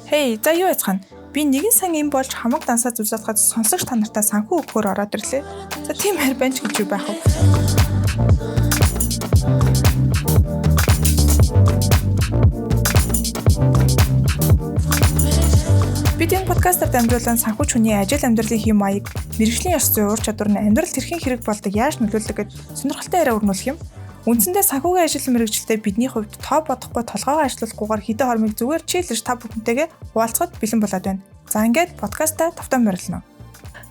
Хей, за юу яцхан? Би нэгэн сан юм болж хамаг дансаа зүсэлдэхэд сонсогч та нартай санхүү өгөхөөр ороод ирлээ. За тийм хайр байна ч гэж юу байх вэ? Бид энэ подкастаар дамжуулан санхүүч хүний ажил амьдралын хэм маяг, мэргэжлийн ёс зүйн ур чадвар нь амьдралд хэрхэн хэрэг болдог, яаж нөлөөлдөг гэж сонирхолтой яриа өрнүүлэх юм. Үндсэндээ санхүүгийн ажилтны мэргэжилтэд бидний хувьд тоо бодохгүй толгойгоо ажиллуулахгүйгээр хэдэн хормыг зүгээр чийлж та бүхэнтэйгээ хуваалцахад бэлэн болоод байна. За ингээд подкастаа тавтан морилно.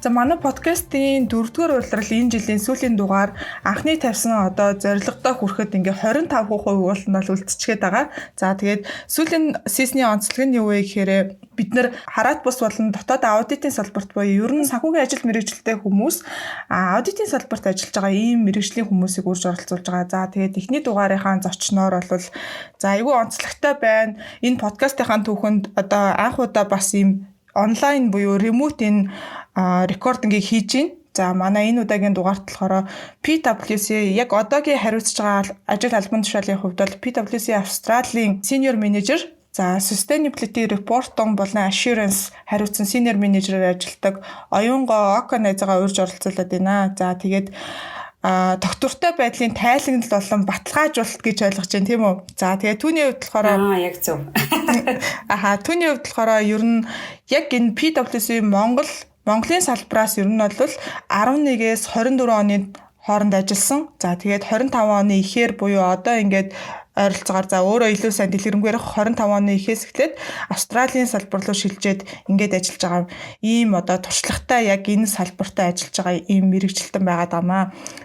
За манай подкастын 4-р улирал энэ жилийн сүүлийн дугаар анхны тавьсан зорилгодоо хүрэхэд ингээ 25% уулын бол үлдчихгээд байгаа. За тэгээд сүүлийн сизний онцлог нь юу вэ гэхээр бид нар хараат бус болон дотоод аудитын салбарт буюу ер нь санхүүгийн ажил мэргэжилтэй хүмүүс аудитын салбарт ажиллаж байгаа ийм мэргэжлийн хүмүүсийг урьж оролцуулж байгаа. За тэгээд эхний дугаарынхаа зочноор бол за айгүй онцлогтой байна. Энэ подкастынхаа түүхэнд анх удаа бас ийм онлайн буюу ремоут энэ рекордингийг хийж байна. За манай энэ удаагийн дугаарт болохоор PwC яг одоогийн хариуцж байгаа ажил албан тушаалын хувьд бол PwC Австралийн senior manager, за sustainability reporting болон assurance хариуцсан senior manager-аар ажилладаг Оюнго Око найзаагаа урьж оролцуулаад байна. За тэгээд доктортой байдлын тайлагнал болон баталгаажуулалт гэж ойлгож байна тийм үү? За тэгээд түүний хувьд болохоор яг зөв. Түүний хувьд болохоор ер нь яг энэ PwC Монголын салбараас ер нь бол 11-ээс 24 оны хооронд ажилласан. За тэгээд 25 оны ихээр буюу одоо ингээд ойролцоогоор за өөрөө илүү сайн дэлгэрэнгээр 25 оны ихээс эхлээд Австралийн салбар руу шилжээд ингээд ажиллаж байгаа ийм туршлагатай яг энэ салбартаа ажиллаж байгаа ийм мэргэжилтэн байгаад байгаамаа.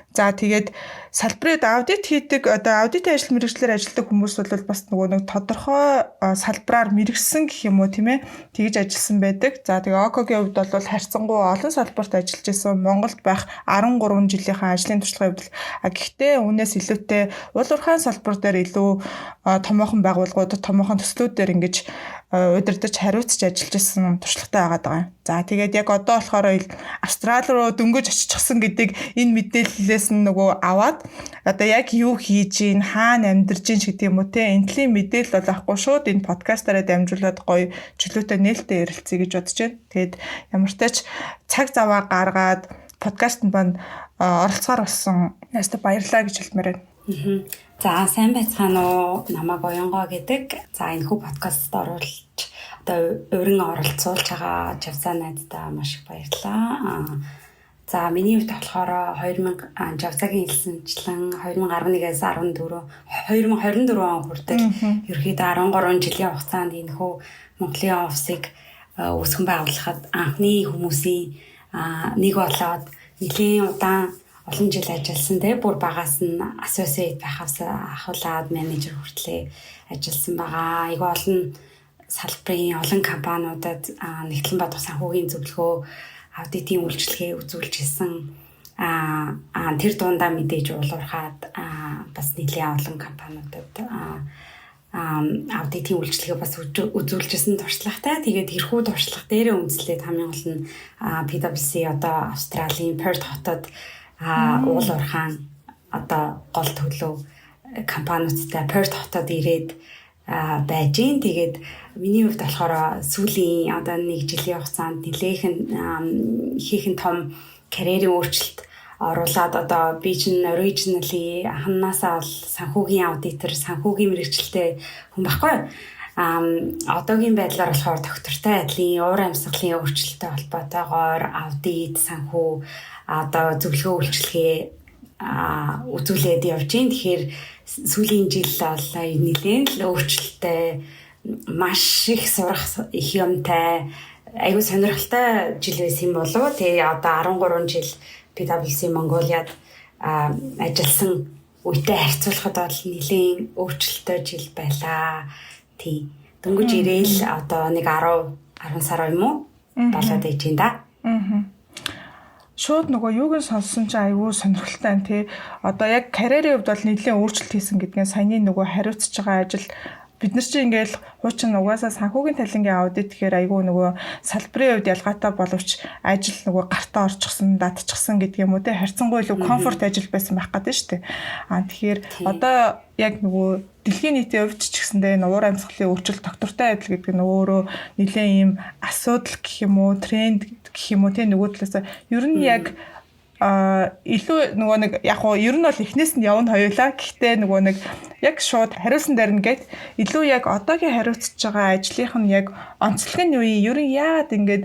За тэгээд салбарт аудит хийдэг аудитын ажил мэргэжлэр ажилладаг хүмүүс бол бас нэг тодорхой салбараар мэргэжсэн гэх юм уу тийм ээ тэгж ажилласан байдаг. За тэгээд Окогийн хувьд бол харьцангуй олон салбарт ажиллаж исэн Монголд байх 13 жилийнхаа ажлын туршлагын хувьд гэхдээ үүнээс илүүтэй уул уурхайн салбар дээр илүү томоохон байгууллагууд томоохон төслүүдээр ингэж удирдах хариуцж ажиллаж исэн туршлагатай байгаад байгаа юм. За тэгээд яг одоо болохоор Австрали руу дөнгөж очихсан гэдэг энэ мэдээллээс нь нөгөө аваад одоо яг юу хийж ийн хаана амьдарч ийн гэдэг юм уу те энэлийн мэдээлэл бол авахгүй шууд энэ подкастаараа дамжуулаад гоё чөлөөтэй нээлттэй ярилцъя гэж бодож байна. Тэгээд ямар ч тач цаг заваа гаргаад подкастт банд оролцохоор болсон ястаа баярлалаа гэж хэлмээр байна. За сайн байцгаана уу? Намайг Оюнго гэдэг. За энэ хүү подкастт оруулж урин оролцуулж байгаа Жавзаа найздаа маш их баярлалаа. За миний хувьд болохоор 2000 Жавзаагийн хэлсэнчлэн 2011-ээс 2024 он хүртэл ерөнхийдөө 13 жилийн хугацаанд энэ хүү Монголын офисыг үүсгэн байгуулахад анхны хүмүүсийн нэг болоод нэлийн удаан олон жил ажилласан те бүр багаас нь associate байхаас ахуулаад менежер хүртлээ ажилласан байгаа. Айгүй олон салбарын олон компаниудад нэгтлэн бодох санхүүгийн зөвлөгөө аудитын үйлчилгээ үзүүлж исэн. Тэр дундаа мэдээж уулуурхаад бас нэлийн олон компаниудад аудитын үйлчилгээ бас үзүүлж исэн туршлагатай. Тэгээд тэрхүү туршлага дээрээ үндэслээд хамгийн гол нь PwC одоо Австралийн Perth хотод уул уурхаан гол төлөв компаниудтай Perth хотод ирээд байж гин. Тэгээд миний хувьд болохоор сүүлийн нэг жилийн хугацаанд ихээхэн том карьерийн өөрчлөлт оруулаад би чинь originally анхнаасаа санхүүгийн аудитор, санхүүгийн мэргэжилтэй хүн байхгүй. Одоогийн байдлаар болохоор доктортой адилын уур амьсгалын өөрчлөлттэй холбоотойгоор аудит, санхүү зөвлөгөө үйлчилгээ үзүүлээд явж байна. Тэгэхээр сүүлийн жил бол нэлээд л өөрчлөлттэй маш их сурах их юмтай айгүй сонирхолтой жил байсан болов. Тэгээ одоо 13 жил PwC Монголиад ажилласан үетэй харьцуулахад бол нэлээд өөрчлөлттэй жил байлаа. Тий. Дөнгөж ирээл нэг 10 сар юм уу болоод иж юм да. Шууд нөгөө юуг нь сонссон чинь айгүй сонирхолтой байна тий. Одоо яг карьерийн хувьд бол нэлээд өөрчлөлт хийсэн гэдгээ саяны нөгөө хариуцж байгаа ажил бид нар чинь ингээл хуучин угаасаа санхүүгийн талингийн аудит гэхээр айгүй нөгөө салбарын хувьд ялгаатай боловч ажил нөгөө гартаа орчихсон, датчихсан гэдэг юм уу те харьцангуй илүү комфорт ажил байсан байх гэдэг шүү дээ. Тэгэхээр одоо яг нөгөө дэлхийн нийтийн хувьд ч гэсэндээ уур амьсгалын өөрчлөлт доктортой адил гэдэг нь өөрөө нэлээд ийм асуудал гэх юм уу, тренд гэх юм уу те нөгөө талаас ер нь яг илүү нөгөө нэг яг уу ер нь бол эхнээс нь явна хоёулаа. Гэхдээ нөгөө нэг яг шууд хариусан дарна гэд илүү яг одоогийн хариуцж байгаа ажлынх нь яг онцлог нь юу юм? Ер нь яагаад ингэж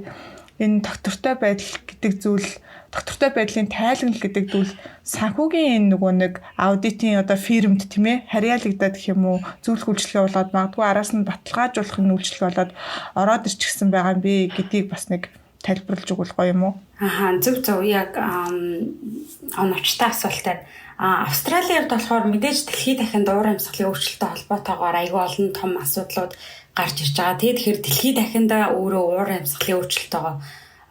энэ доктортой байдал гэдэг зүйл, доктортой байдлын тайлагнал гэдэг зүйл санхүүгийн нөгөө нэг аудитын одоо фирмд тийм ээ харьяалагдаад гэх юм уу зөвлөх үйлчлэгээ болоод магадгүй араас нь баталгаажуулахын үйлчлэгээ болоод ороод ирчихсэн байгаа юм би гэдгийг бас нэг тайлбарлаж өгвөл гоё юм уу? Зөв яг оновчтой асуултаар Австралийн хувьд болохоор мэдээж дэлхийд дахинд уур амьсгалын өөрчлөлттэй холбоотойгоор аюул олон том асуудлууд гарч ирж байгаа. Тэгэхээр дэлхийд дахинд өөрөө уур амьсгалын өөрчлөлтөөгөө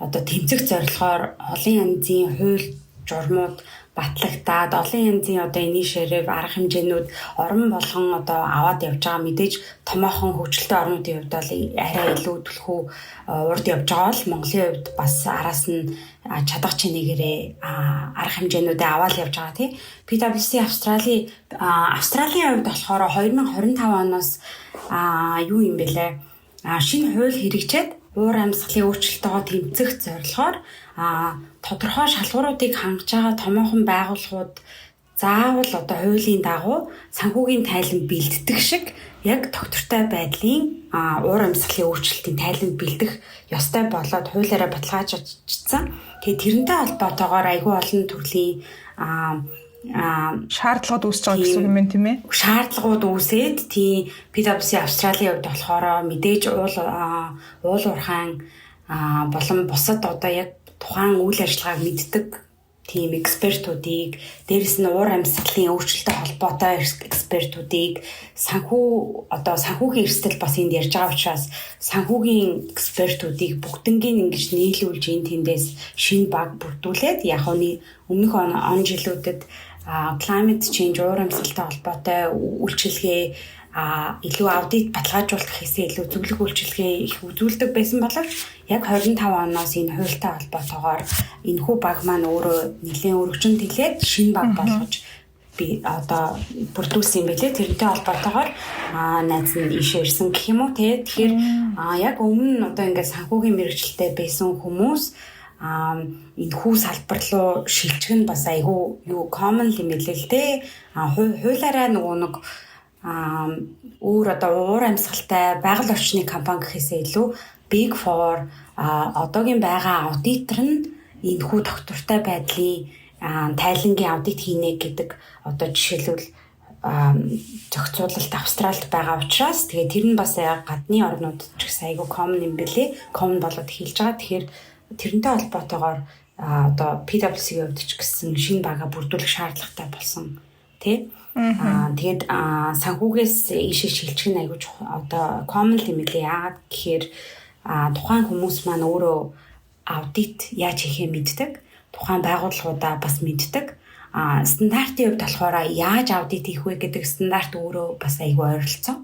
одоо тэмцэх зорилгоор олон янзын хууль журмууд батлагдаад олон янзын одоо инишиатив арга хэмжээнүүд орон болгон одоо аваад явж байгаа. Мэдээж томоохон хөгжилтэй орнуудын хувьд бол арай илүү түлхүү урд явж байгаа бол Монголын хувьд бас араас нь чадах чинээрээ арга хэмжээнүүдээ аваад явж байгаа тий. PwC Австралийн хувьд болохоор 2025 оноос юу юм бэлээ? Шинэ хууль хэрэгжээд уур амьсгалын өөрчлөлтөөгөө тэмцэх зорилгоор тодорхой шалгууруудыг хангаж байгаа томоохон байгууллагууд заавал одоо хуулийн дагуу санхүүгийн тайлан бэлддэг шиг яг доктортой байдлын уур амьсгалын өөрчлөлтийн тайлан бэлдэх ёстой болоод хуулиараа баталгаажчихсан. Тэгээд тэрнтэй холбоотойгоор айгүй олон төрлийн шаардлагууд үүсэж байгаа гэсэн юм тийм ээ. Шаардлагууд үүсээд тийм PwC Австралийн хувьд болохоор мэдээж уул уурхайн болон бусад одоо яг тухайн үйл ажиллагааг мэддэг тийм экспертүүдийг дээрэс нь уур амьсгалын өөрчлөлттэй холбоотой экспертүүдийг санхүүгийн эрсдэл бас энд ярьж байгаа учраас санхүүгийн экспертүүдийг бүгднийг ингэж нийлүүлж энэ тэндээс шинэ баг бүрдүүлээд яг өмнөх он жилүүдэд climate change уур амьсгалтай холбоотой үйлчилгээ илүү аудит баталгаажуулах хэсэг илүү зөвлөх үйлчилгээ их үзүүлдэг байсан боловч яг 25 оноос энэ хуультай холбоотойгоор энэхүү баг маань өөрөө нэлээд өргөжөнд хэлээд шинэ баг болгож би одоо бүрдүүлсэн юм билээ. Тэрнтэй холбоотойгоор найз нь ийшээ ирсэн гэх юм уу те. Тэгэхээр яг өмнө нь одоо ингээд санхүүгийн мэргэжилтэд байсан хүмүүс энэхүү салбар руу шилжих нь бас айгүй юу common юм билээ л те. Хуулиараа нөгөө нэг өөр одоо уур амьсгалтай байгаль орчны компани гэхээсээ илүү Big Four одоогийн байгаа аудитор нь энэхүү доктортой байдлын тайлангийн аудит хийнэ гэдэг одоо жишээлбэл зохицуулалт Австралид байгаа учраас тэгээд тэр нь бас гадны орнуудад ч гэсэн айгүй common юм бэлээ. Common болоод эхэлж байгаа. Тэгэхээр тэрнтэй холбоотойгоор одоо PwC-ийн хувьд ч гэсэн шинэ бага бүрдүүлэх шаардлагатай болсон тий. Тэгээд санхүүгээс ийшээ шилжих нь айгүй одоо common юм билээ. Яагаад гэхээр тухайн хүмүүс маань өөрөө аудит яаж хийхээ мэддэг. Тухайн байгууллагуудаа бас мэддэг. Стандартын хувьд болохоор яаж аудит хийх вэ гэдэг стандарт өөрөө бас айгүй ойролцоо.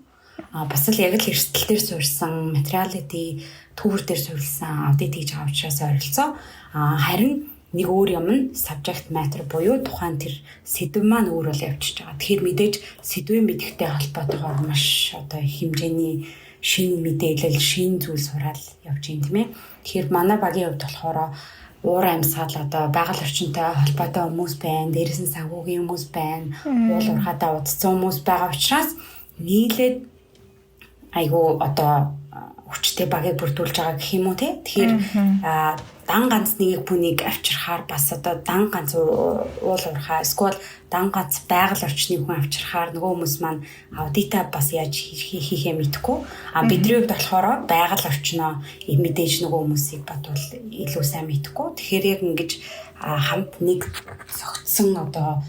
Бас л яг л эрсдэл дээр суурьсан, материалити түүхэр дээр суурьсан аудит хийж байгаа учраас ойролцоо. Харин нэг өөр юм нь subject matter буюу тухайн тэр сэдв маань өөр бол явчихж байгаа. Тэгэхээр мэдээж сэдвээ мэдхтэй холбоотойгоор маш одоо хэмжээний шинэ мэдээлэл, шинэ зүйл сураал явж байна тийм ээ. Тэгэхээр манай багийн хувьд болохоор уур амьсгал одоо байгаль орчинтой холбоотой хүмүүс байна, дээрээс нь санхүүгийн хүмүүс байна, уул уурхайтай удацсан хүмүүс байгаа учраас нийлээд айгүй одоо хүчтэй багийг бүрдүүлж байгаа гэх юм уу те. Тэгэхээр дан ганц нэг хүнийг авчирхаар бас одоо дан ганц уул уурхай эсвэл дан ганц байгаль орчны хүн авчирхаар нөгөө хүмүүс маань аудита бас яаж хийхээ мэдэхгүй. Бидний хувьд болохоор байгаль орчноо мэдээж нөгөө хүмүүсийг бодвол илүү сайн мэдэхгүй. Тэгэхээр яг ингэж хамт нэг зогтсон одоо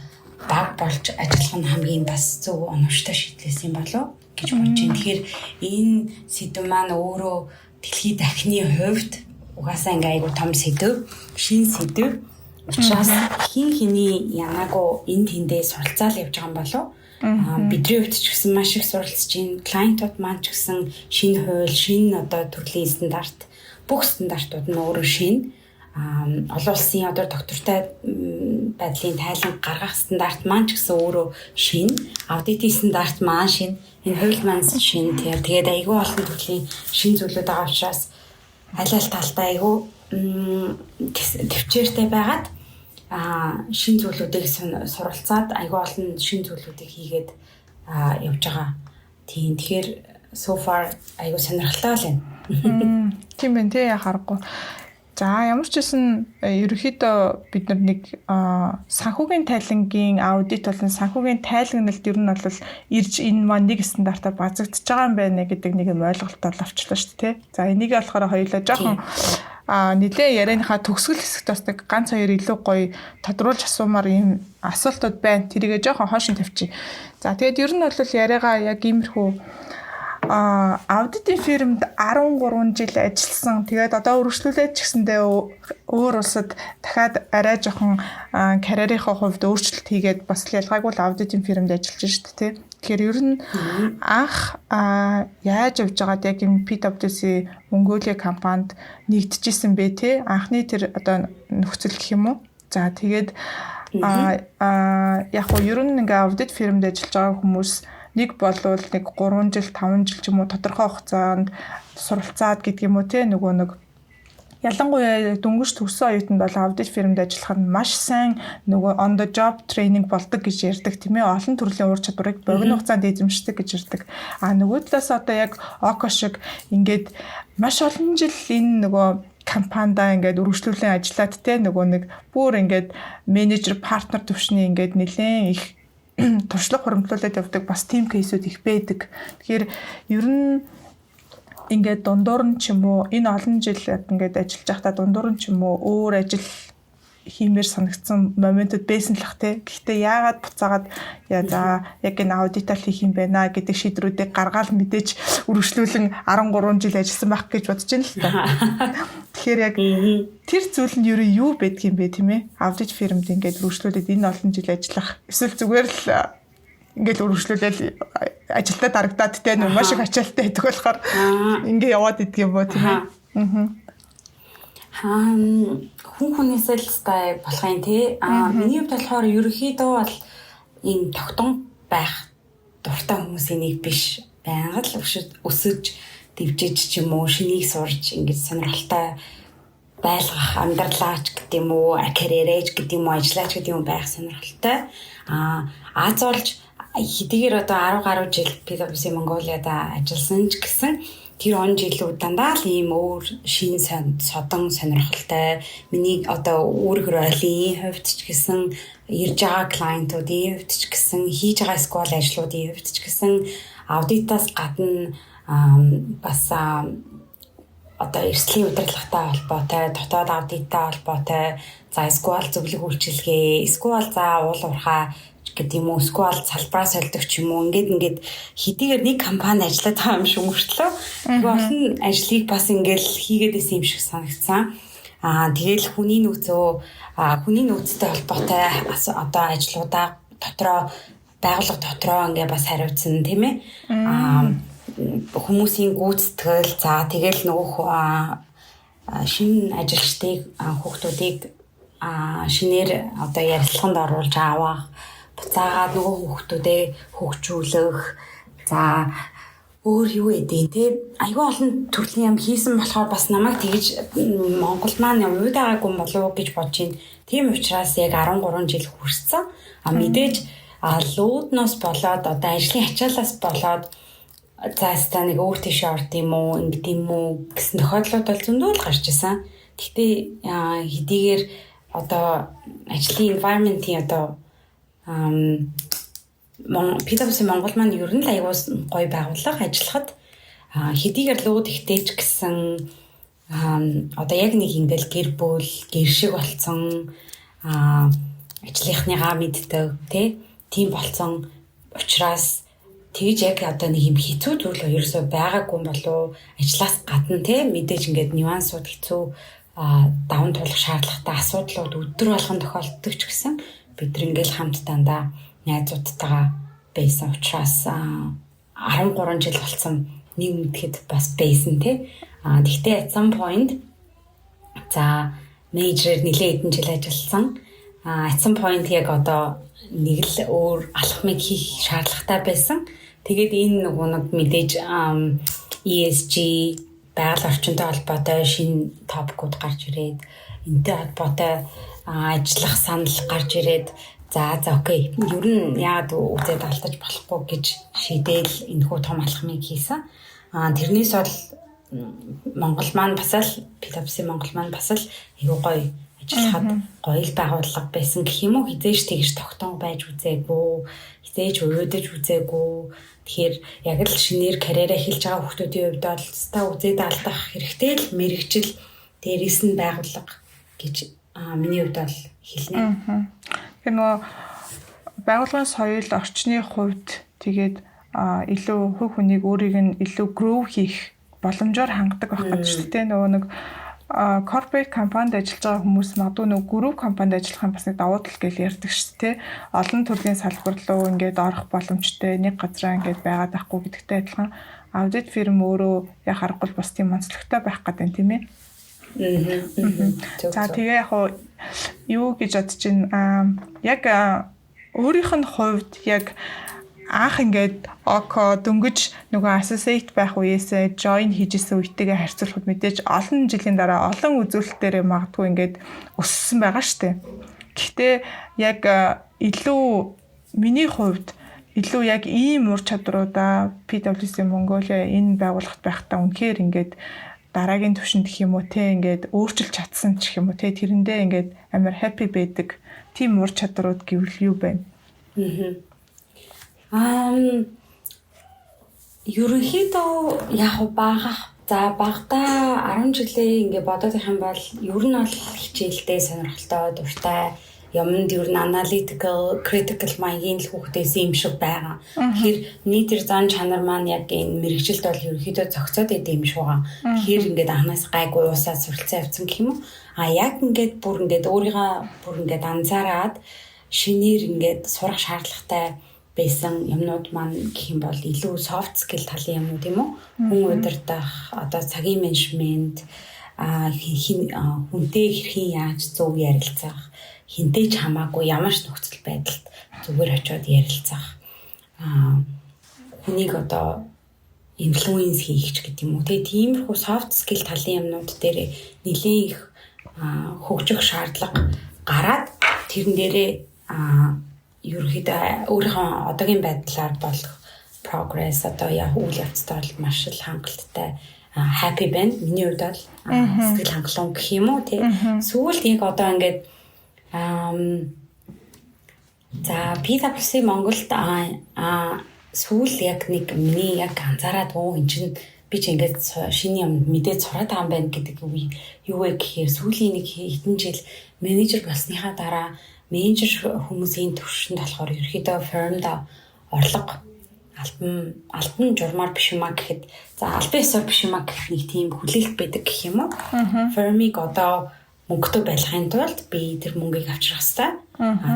баг болж ажиллах нь хамгийн бас зөв оновчтой шийдлээс юм болов гэж бодож байна. Тэгэхээр энэ сэдв маань өөрөө дэлхийд дахины хувьд угаасаа ингээ айгу том сэдв, шин сэдв. Учраас хин хэний янаагүй энэ тэндээ суралцаал явж байгаа юм болов. Бидний хувьд ч гэсэн маш их суралцж байна. Клиентууд маань ч гэсэн шинэ хууль, шинэ одоо төрлийн стандарт, бүх стандартууд нь өөрөө шинэ. Олон улсын одоо доктортой байдлын тайлан гаргах стандарт маань ч гэсэн өөрөө шинэ. Аудитын стандарт маань шинэ. Энэ хууль маань шинэ. Тэгээд айгүй олон төрлийн шинэ зүйлүүд байгаа учраас аль талтай айгүй төвчээртэй байгаад шинэ зүйлүүдийг суралцаад айгүй олон шинэ зүйлүүдийг хийгээд явж байгаа. Тэгэхээр so far айгүй сонирхолтой л байна. Тийм байна тий харахгүй. За ямар ч гэсэн ерөнхийдөө бид нар нэг санхүүгийн тайлангийн аудит болон санхүүгийн тайлагналд ер нь бол ирж энэ маань нэг стандартаар базагдж байгаа юм байна гэдэг нэг юм ойлголтоор авчлаа шүү дээ тий. За энийг болохоор хоёулаа жоохон нэлээ ярианыхаа төгсгөл хэсэгт бас нэг ганц хоёр илүү гоё тодруулж асуумаар ийм асуултууд байна. Тэрийгээ жоохон хоош нь тавьчих. За тэгээд ер нь бол яриагаа яг иймэрхүү аудитын фирмд 13 жил ажилласан. Тэгээд одоо үргэлжлүүлээд ч гэсэндээ өөр улсад дахиад арай жоохон карьерийнхаа хувьд өөрчлөлт хийгээд бас ялгаагүй аудитын фирмд ажиллаж шүү дээ. Тэгэхээр ер нь анх яаж явж байгаад яг юм PwC Mongolia компанид нэгдэжсэн бэ те анхны тэр одоо нөхцөл гэх юм уу. За тэгээд яг гоо ер нь ингээ аудит фирмд ажиллаж байгаа хүмүүс нэг болвол нэг 3 жил 5 жил ч юм уу тодорхой хугацаанд суралцаад гэдэг юм уу те нөгөө нэг ялангуяа дөнгөж төгссөн оюутанд бол аудит фирмд ажиллах нь маш сайн нөгөө on the job training болдог гэж ярьдаг тийм ээ олон төрлийн ур чадварыг богино хугацаанд эзэмшдэг гэж ярьдаг. Нөгөө талаас одоо яг Око шиг ингээд маш олон жил энэ нөгөө компанидаа ингээд үргэлжлүүлэн ажиллаад те нөгөө нэг бүр ингээд менежер партнер төвшний ингээд нэлээд их туршлага хуримтлуулаад явдаг бас тим кейсүүд их байдаг. Тэгэхээр ер нь ингээд дундуур нь ч юм уу энэ олон жил ингээд ажиллаж байхдаа дундуур нь ч юм уу өөр ажил хиймээр санагдсан моментод байсан л ах те. Гэхдээ яагаад буцаагаад за яг энэ аудитал хийх юм байна гэдэг шийдрүүдийг гаргаал мэдээж үргэлжлүүлэн 13 жил ажилласан байх гэж бодож байна л та. Тэгэхээр яг тэр зүйл нь юу байдг юм бэ тийм ээ? Аудит фирмд ингээд үргэлжлүүлээд энэ олон жил ажиллах эсвэл зүгээр л ингээд үргэлжлүүлээд ажилдаа дарагдаад те маш их ачаалттай байдаг болохоор ингээд яваад идэх юм бо тийм ээ. Хүн хүнээсээ л стайл болох юм тий. Миний хувьд болохоор ерөнхийдөө бол энэ тогтун байх дуртай хүмүүсийн нэг биш. Байнга л өсөж дэвжиж ч юм уу шинийг сурж ингэж сонирхолтой байлгах амьдралаач гэдэг юм уу карьерэж гэдэг юм уу ажиллаач гэдэг юм байх сонирхолтой. Аз олж хэдийгээр одоо 10 гаруй жил PwC Mongolia-да ажилласан ч гэсэн тэр он жилүүд дандаа л ийм өөр шин содон сонирхолтой миний одоо үүрэг ролын хувьд ч гэсэн ирж байгаа клиентуудын хувьд ч гэсэн хийж байгаа сквал ажлуудын хувьд ч гэсэн аудитаас гадна бас одоо эрсдлийн удирдлагатай холбоотой дотоод аудиттай холбоотой за сквал зөвлөх үйлчилгээ сквал за уул уурхай гэдэг юм уу сквал салбараа солидог ч юм уу ингээд хэдийгээр нэг компани ажиллаад байгаа юм шиг мөртлөө олон ажлыг бас ингээд хийгээд байсан юм шиг санагдсан. Тэгэл хүний нөөцтэй холбоотой одоо ажлуудаа дотроо байгууллага дотроо ингээд бас хариуцсан тийм ээ. Хүмүүсийн гүйцэтгэл за тэгэл нөгөө шинэ ажилчдыг хүүхдүүдийг шинээр одоо ярилцлаганд оруулж авах буцаагаад нөгөө хүүхдүүдээ хөгжүүлэх за өөр юу эдэн те айгүй олон төрлийн юм хийсэн болохоор бас намайг тэгж Монголд маань уйдаагаагүй болов гэж бодож байна. Тийм учраас яг 13 жил хүрсэн. Мэдээж луудноос болоод одоо ажлын ачаалаас болоод заастаа нэг өөр тийш орд юм уу ингэд юм уу гэсэн тохиолдлууд бол зөндөө л гарч ирсэн. Гэхдээ хэдийгээр одоо ажлын environment-ийн одоо PwC Монгол маань ер нь л аягүй гоё байгууллага ажиллахад хэдийгээр лууд ихтэйч гэсэн одоо яг нэг ингээл гэр бүл гэр шиг болцсон ажлынхныгаа мэддэг тийм болцсон учраас тэгж яг одоо нэг юм хэцүү зүйл ерөөсөө байгаагүй болов ажлаас гадна мэдээж ингээд нюансууд хэцүү даван туулах шаардлагатай асуудлууд өдөр болгон тохиолддог ч гэсэн бид нар ингээл хамт дандаа найзуудтайгаа байсан учраас 13 жил болсон нэг мэдэхэд бас байсан тий. Гэхдээ at some point за major нэлээд хэдэн жил ажилласан. At some point яг одоо нэг л өөр алхмыг хийх шаардлагатай байсан. Тэгээд энэ нэг мэдээж ESG байгаль орчинтой холбоотой шинэ топикууд гарч ирээд энэтэй холбоотой ажиллах санал гарч ирээд за окей. Ер нь яагаад үзээд алдаж болохгүй гэж шийдээл энэхүү том алхмыг хийсэн. Тэрнээс бол Монгол маань бас л PwC Монгол маань бас л айгүй гоё ажиллахад гоё л байгууллага байсан гэх юм уу. Хизээш тэгж тогтоон байж үзээгүй, хизээш уйдаж үзээгүй. Тэгэхээр яг л шинээр карьераа эхэлж байгаа хүмүүсийн хувьд бол та үзээд алдах хэрэгтэй л мэрэгжил дээрээс нь байгууллага гэж миний хувьд бол хэлнэ. Тэгэхээр нөгөө байгууллагын соёл орчны хувьд тэгээд илүү хувь хүнийг өөрийг нь илүү grow хийх боломжоор хангадаг байх гэдэг шүү дээ. Нөгөө нэг corporate компанид ажиллаж байгаа хүмүүс магадгүй нөгөө group компанид ажиллах юм бас нэг давуу тал гэж ярьдаг шүү дээ. Олон төрлийн салбар руу ингээд орох боломжтой, нэг газараа ингээд байгаад байхгүй гэдэгтэй адилхан аудит фирм өөрөө яг харахгүй бас тийм онцлогтой байх гэдэг тийм ээ. За тэгээ яг юу гэж бодож байна? Яг өөрийнх нь хувьд яг анх ингээд око дөнгөж нөгөө associate байх үеэсээ join хийжсэн үетэйгээ харьцуулахад мэдээж олон жилийн дараа олон үзүүлэлтээр магадгүй ингээд өссөн байгаа штэ. Гэхдээ яг илүү миний хувьд илүү яг ийм ур чадруудаа PwC Mongolia энэ байгууллагт байхдаа үнэхээр ингээд дараагийн түвшинд гэх юм уу те ингээд өөрчилж чадсан ч гэх юм уу те тэрэндээ ингээд амар happy байдаг тийм ур чадрууд гэвэл юу байна? Ерөнхийдөө яг багтаа 10 жилийн ингээ бодоод их юм бол ер нь бол хичээлдээ сонирхолтой, дуртай юмд ер нь analytical, critical mind-ийн л хүүхдээс юм шиг байгаа. Тэгэхээр миний тэр зан чанар маань яг энэ мэрэгжилд бол ерөнхийдөө зохицоод идэм юм шиг байгаа. Тэгэхээр ингээд анханаас гайгүй уусаад суралцсан явцсан гэх юм уу? Яг ингээд бүр ингээд өөрийгөө бүр ингээд анзаараад шинээр ингээд сурах шаардлагатай байсан юмнууд маань гэх юм бол илүү soft skill талын юмнууд юм уу? Хүн удирдах, одоо цагийн менежмент, хүнтэй хэрхэн яаж зөв ярилцах, хинтэй ч хамаагүй ямар ч нөхцөл байдалд зүгээр очиод ярилцах. Хүнийг одоо инфлюенс хийх ч гэдэг юм уу? Тэгээ тиймэрхүү soft skill талын юмнууд дээр нэлээд их хөгжих шаардлага гараад тэрэн дээрээ ерөөхдөө өөрийнхөө одоогийн байдлаар болох progress одоо яг үйл явцтай бол маш л хангалттай happy байна. Миний хувьд бол сэтгэл хангалуун гэх юм уу тий. Сүүлд яг одоо ингээд за PwC Монголд сүүл яг нэг миний яг анзаараад эн чинь би ч ингээд шинэ юм мэдээд сураад байгаа юм байна гэдэг юу вэ гэхээр сүүлийн нэг хэдэн жил менежер болсныхаа дараа менежер хүмүүсийн төвшөнд болохоор ерөөхдөө firm-д орлого албан журмаар биш юмаа гэхэд за албан ёсоор биш юмаа гэх нэг тийм хүлээлт байдаг гэх юм уу? Firm-ыг одоо мөнгөтэй байлгахын тулд би тэр мөнгийг авчрах хэрэгтэй.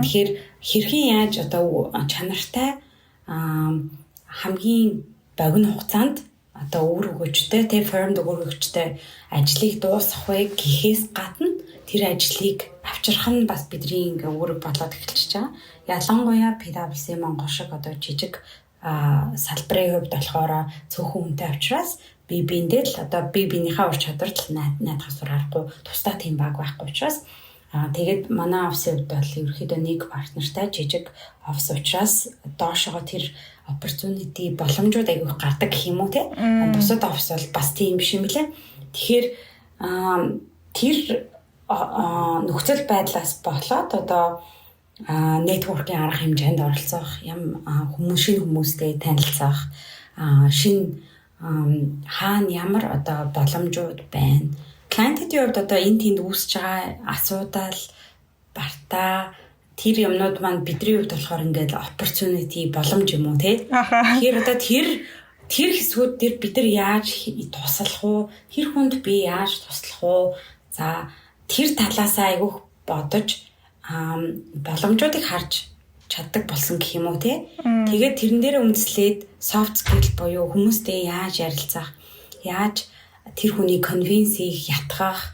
Тэгэхээр хэрхэн яаж одоо чанартай хамгийн богино хугацаанд одоо өөр өгөөжтэй тэ firm-д өөр өгөөжтэй ажлыг дуусгах вэ гэхээс гадна тэр ажлыг авчрах нь бас бидний ингээ өөрөг бодлоод эхэлчихэж байгаа. Ялангуяа PwC Монгол шиг одоо жижиг салбарын хувьд болохоор цөөхөн хүнтэй учраас биендээ л одоо биенийхээ ур чадварт найдах сурахгүй тусдаа тийм баг байхгүй учраас тэгээд манай офисын хувьд бол ерөөхдөө нэг партнертай жижиг офис учраас доошоо тэр opportunity боломжууд айгүйх гардаг гэх юм уу те. Бусад офис бол бас тийм биш юм лээ. Тэгэхээр тэр нөхцөл байдлаас болоод одоо networking арга хэмжээнд оролцох, шинэ хүмүүстэй танилцах, шинэ хаана ямар одоо боломжууд байна. Клиентийн хувьд одоо энэ тэнд үүсэж байгаа асуудал, бартаа тэр юмнууд маань бидний хувьд болохоор ингээд opportunity боломж юм уу те. Тэгэхээр одоо тэр хэсгүүд дээр бид нар яаж туслах уу? Тэр хүнд би яаж туслах уу? За тэр талаас айгүйх бодож боломжуудыг харж чаддаг болсон гэх юм уу те. Тэгээд тэрэн дээрээ үндэслээд soft skill буюу хүмүүстэй яаж ярилцах, яаж тэр хүний convince хийх, ятгах,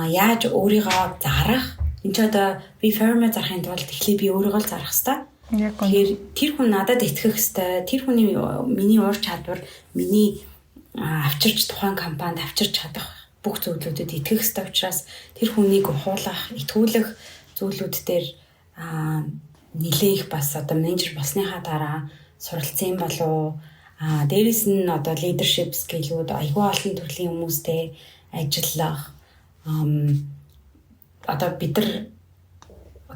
яаж өөрийгөө зарах. Энд ч одоо би firm зарахын тулд эхлээ би өөрийгөө л зарах хэрэгтэй. Тэгэхээр тэр хүн надад итгэх хэрэгтэй. Тэр хүний миний ур чадвар, миний авчирч тухайн компанид авчирч чадах бүх зүйлүүдэд итгэх хэрэгтэй учраас тэр хүнийг ухуулах, итгүүлэх зүйлүүд дээр нэлээх бас одоо менежер болсныхаа дараа суралцсан болов. Дээрээс нь одоо leadership skill-үүд айгүй олон төрлийн хүмүүстэй ажиллах. Одоо бид нар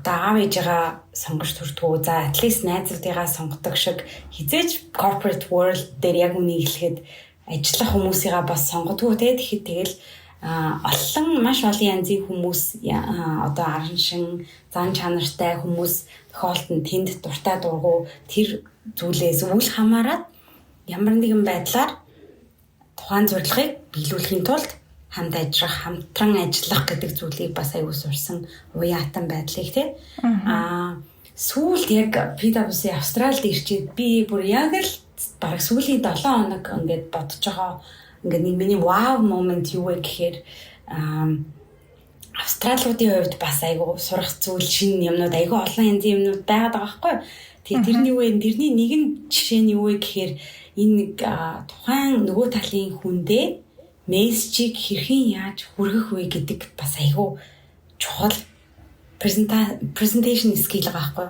одоо аав ээжигаа сонгож төрдгөө. За at least найзуудыгаа сонгодог шиг хизээж corporate world дээр яг үнийг хэлэхэд ажиллах хүмүүсийгаа бас сонгодгоо те. Тэгэхэд тэгэл олон маш олон янзын хүмүүс одоо аран шин зан чанартай хүмүүс тохиолдолд тэнд дуртай дургу тэр зүйлээс үл хамааран ямар нэгэн байдлаар тухайн зорилгыг биелүүлэхийн тулд хамт ажиллах, хамтран ажиллах гэдэг зүйлийг бас аягүй сурсан уяатан байдлыг тий. Сүүлд яг PwC Австралид ирчээд би бүр яг л бараг сүүлийн 7 хоног ингээд бодож байгаа. Ингээд нэг миний wow moment юу вэ гэхээр Австралиудын хувьд бас айгүй сурах зүйл шинэ юмнууд айгүй олон янзын юмнууд байгаад байгаа байхгүй. Тэгээ тэрний юу вэ? Тэрний нэгэн жишээ нь юу вэ гэхээр энэ нэг тухайн нөгөө талын хүндээ мессежийг хэрхэн яаж хүргэх вэ гэдэг бас айгүй чухал presentation skill байгаа байхгүй.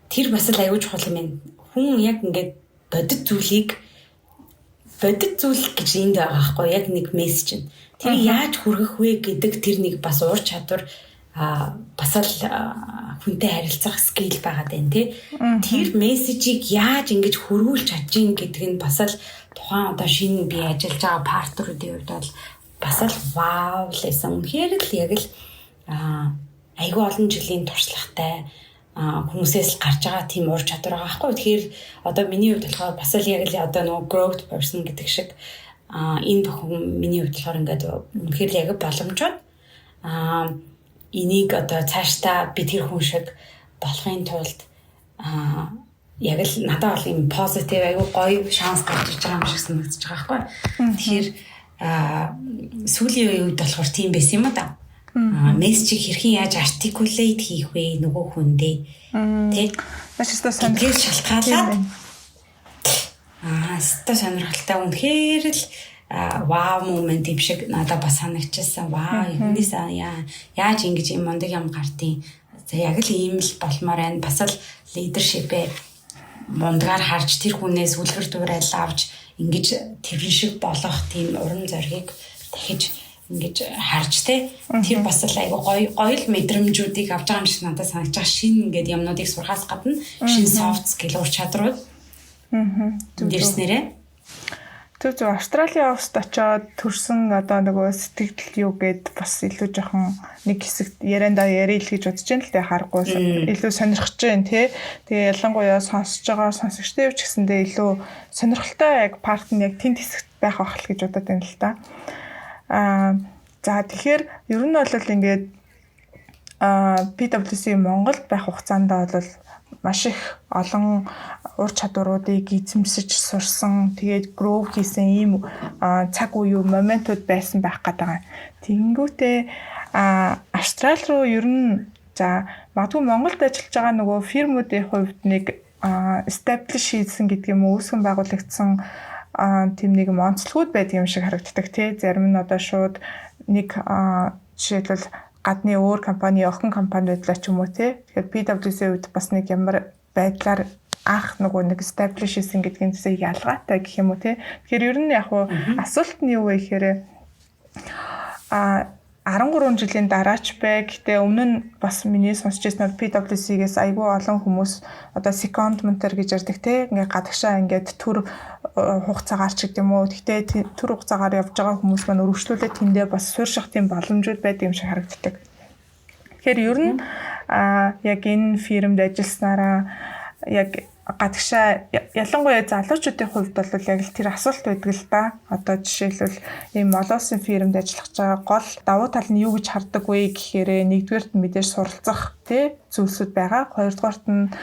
Тэр бас л айгүй чухал юм байна. Хүн яг ингээд бодит зүйл гэж энд байгаа байхгүй. Яг нэг мессеж нь. Тэр яаж хүргэх вэ гэдэг тэр нэг бас уур чадвар бас л хүнтэй харилцах скил байгаа даа тий. Тэр мессежийг яаж ингэж хөрвүүлж чадчих гэдэг нь бас л тухайн одоо шинэ би ажиллаж байгаа партнеруудын хувьд бол бас л вау лсэн. Үнэхээр л яг л айгүй олон жилийн туршлагатай хүмүүсээс гарч байгаа тийм уур чадвар байгаа байхгүй. Тэгэхээр одоо миний хувьд болохоор бас л яг л одоо нөгөө growth person гэдэг шиг энэ бүхэн миний хувьд болохоор ингээд үнэхээр яг боломжтой. Энийг одоо цаашдаа би тэр хүн шиг болохын тулд яг л надад бол юм positive аюу гоё шанс гарч иж байгаа юм шиг санагдаж байгаа байхгүй. Тэгэхээр сүүлийн үед болохоор тийм байсан юм да. Мессежийг хэрхэн яаж articulate хийх вэ нөгөө хүндээ тий. Начста сонирхол шалтгаалаад хэвээр сонирхолтой үнэхээр л wow moment юм шиг надад бас санагдчихсан. Wow хүнээс яаж ингэж юм мондөг юм гардیں۔ Яг л ийм л болмоор байна. Бас л leadership-ээ мундагаар харж тэр хүнээс үлгэр дуурайл авч ингэж тэрэн шиг болох тийм урам зориг дахиж ингэж харж те тэр бас л айгу гоё л мэдрэмжүүдийг авч байгаа юм шиг надад санагдаж байгаа. Шинэ ингээд юмнуудыг сурахаас гадна шинэ soft skill ур чадрууд дэрснэрээ зөв Австралийн оффист очоод төрсэн одоо нөгөө сэтгэл юу гэд бас илүү жоохон нэг хэсэгт ярианда ярил гэж бодож байна л тэ харахгүй илүү сонирхож байна тий. Тэгээ ялангуяа сонсож байгаа сонсогчдын хувьд ч гэсэндээ илүү сонирхолтой яг парт нь яг тэнд хэсэгт байх байх гэж бодод байна л та. За тэгэхээр ер нь бол ингээд PwC Монголд байх хугацаанд бол маш их олон ур чадваруудыг эзэмсэж сурсан. Тэгээд grow хийсэн ийм цаг үе моментууд байсан байх гэдэг. Тэгэнгүүтээ Австрали руу ер нь за магадгүй Монголд ажиллаж байгаа нөгөө фирмүүдийн хувьд нэг establish хийсэн гэдэг юм уу үүсгэн байгуулагдсан тийм нэг онцлогуд байдаг юм шиг харагддаг тий. Зарим нь одоо шууд нэг жишээлбэл гадны өөр компани, охин компани байдлаа ч юм уу тий. Тэгэхээр PwC үед бас нэг ямар байдлаар анх нөгөө нэг establish хийсэн гэдгийн зүйлийг ялгаатай гэх юм уу тий. Тэгэхээр ер нь яг уу асуулт нь юу вэ гэхээр 13 жилийн дараач бай. Гэтэ өмнө нь бас миний сонсч байсан PwC-гээс айгүй олон хүмүүс одоо secondment-ээр гэж ярьдаг тий. Ингээ гадагшаа ингээд төр хугацаагаар ч гэдэм үү. Гэтэ төр хугацаагаар явж байгаа хүмүүс маань өргөжлүүлээд тэндээ бас суурших тийм боломжууд байдаг юм шиг харагддаг. Тэгэхээр ер нь яг энэ фирмд ажилласнараа яг гадагшаа ялангуяа залуучуудын хувьд бол яг л тэр асуулт байдаг л да. Одоо жишээлбэл ийм олон улсын фирмд ажиллах байгаа гол давуу тал нь юу гэж хардаг вэ гэхээр нэгдүгээрт мэдээж суралцах тий зүйлсүүд байгаа. Хоёрдугаарт нь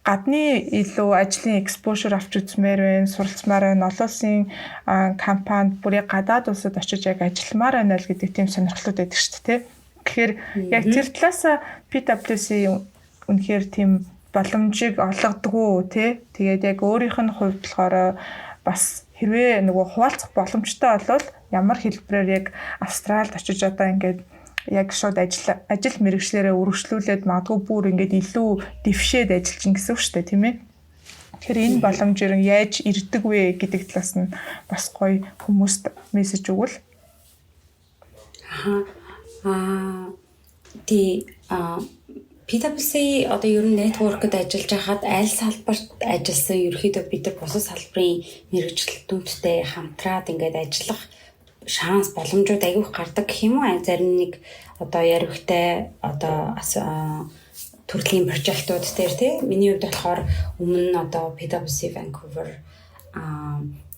гадны илүү ажлын exposure авч үзмээр байна, суралцмаар байна. Олон улсын компанид бүрээ гадаад улсад очиж яг ажилламаар байна л гэдэг тийм сонирхлууд байдаг шүү дээ тий. Тэгэхээр яг тэр талаас PwC үнэхээр тийм боломжийг олгодгоо тий. Тэгээд яг өөрийнх нь хувьд болохоор бас хэрвээ нөгөө хуваалцах боломжтой болвол ямар хэлбэрээр яг Австралид очиж одоо ингээд яг шууд ажил мэргэжлэрээ үргэлжлүүлээд магадгүй бүр ингээд илүү дэвшээд ажиллаж ин гэсэн үг шүү дээ тийм ээ. Тэгэхээр энэ боломжоор яаж ирдэг вэ гэдэг талаас нь бас гоё хүмүүст мессеж өгвөл. PwC одоо ер нь network-д ажиллаж байхад аль салбарт ажилласан ерөөхдөө бид нар бусад салбарын мэргэжилтүүдтэй хамтраад ингээд ажиллах шанс боломжууд айгүйх гардаг гэх юм уу? Зарим нэг одоо яригтай одоо төрлийн прожектууд дээр тий. Миний хувьд болохоор өмнө нь одоо PwC Vancouver,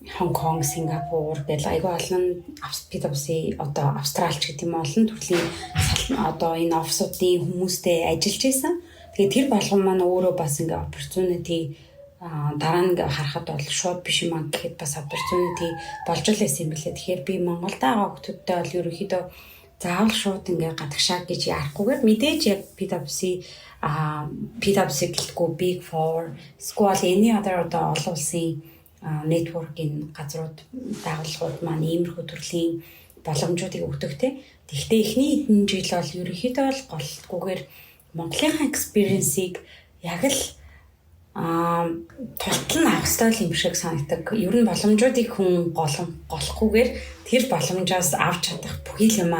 Хонконг, Сингапур гэл айгүй олон PwC одоо Австралич гэдэг юм олон төрлийн одоо энэ офисуудын хүмүүстэй ажиллаж байсан. Тэгээд тэр болгон маань өөрөө бас ингээ opportunity дараа нь харахад бол шууд биш юм аа гэхэд бас opportunity болж л байсан юм билээ. Тэгэхээр би Монголд байгаа хүмүүсттэй бол ерөнхийдөө заавал шууд ингээ гадагшаа гэж ярихгүйгээр мэдээж яг PwC гэлтгүй Big Four, School any other одоо олон улсын networking газрууд байгууллагууд маань иймэрхүү төрлийн боломжуудыг өгдөг те. Тэгэхдээ эхний хэдэн жил бол ерөнхийдөө бол голтгүйгээр Монголынхаа experience-ийг яг л тултал нь авах ёстой юм шиг санагддаг. Ер нь боломжуудыг хүн голохгүйгээр тэр боломжоос авч чадах бүхий л юм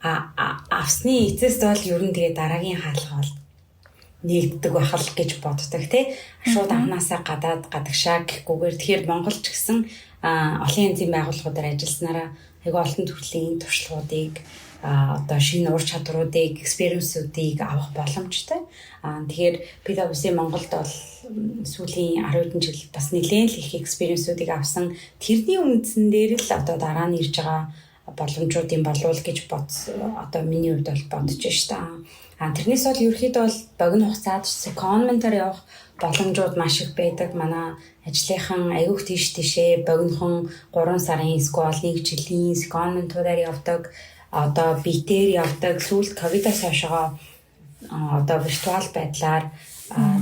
авсны эцэст бол ер нь тэгээ дараагийн хаалга бол нэгддэг байхал гэж боддог тий. Шууд амнаасаа гадагшаа гэхгүйгээр тэгэхээр Монголч гэсэн олон янзын байгууллагуудаар ажилласнараа айгүй олон төрлийн туршлагуудыг одоо шинэ ур чадруудыг, experience-уудыг авах боломжтой. Тэгэхээр PwC Монголд бол сүүлийн 10 хэдэн жил бас нэлээд л их experience-уудыг авсан. Тэрний үндсэн дээр л одоо дараа нь ирж байгаа боломжуудын болов гэж одоо миний хувьд бол бодож байна. Тэрнээс бол ерөөхдөө бол богино хугацаад secondment-аар явах боломжууд маш их байдаг. Манай ажлынхан аягүй тийшээ богинохон 3 сарын эсвэл 1 жилийн secondment-уудаар явдаг. Одоо битээр явдаг. Сүүлд ковидоос хойшоо одоо виртуал байдлаар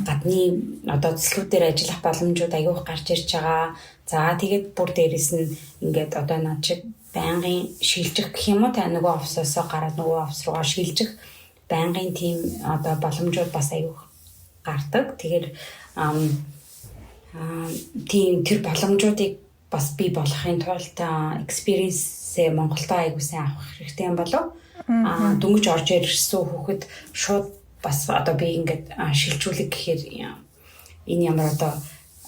гадны одоо төслүүдээр ажиллах боломжууд аягүй гарч ирж байгаа. За тэгээд бүр дээрэс нь ингээд одоо над шиг байнгын шилжих гэх юм уу та нөгөө офисоосоо гараад нөгөө офис руугаа шилжих байнгын тийм одоо боломжууд бас аягүй гардаг. Тэгэхээр тийм тэр боломжуудыг бас бий болгохын тулд experience Монголдо аягүй сайн авах хэрэгтэй юм болов. Дөнгөж орж ирсэн хүүхэд шууд бас одоо би ингээд шилжүүлэх гэхээр энэ ямар одоо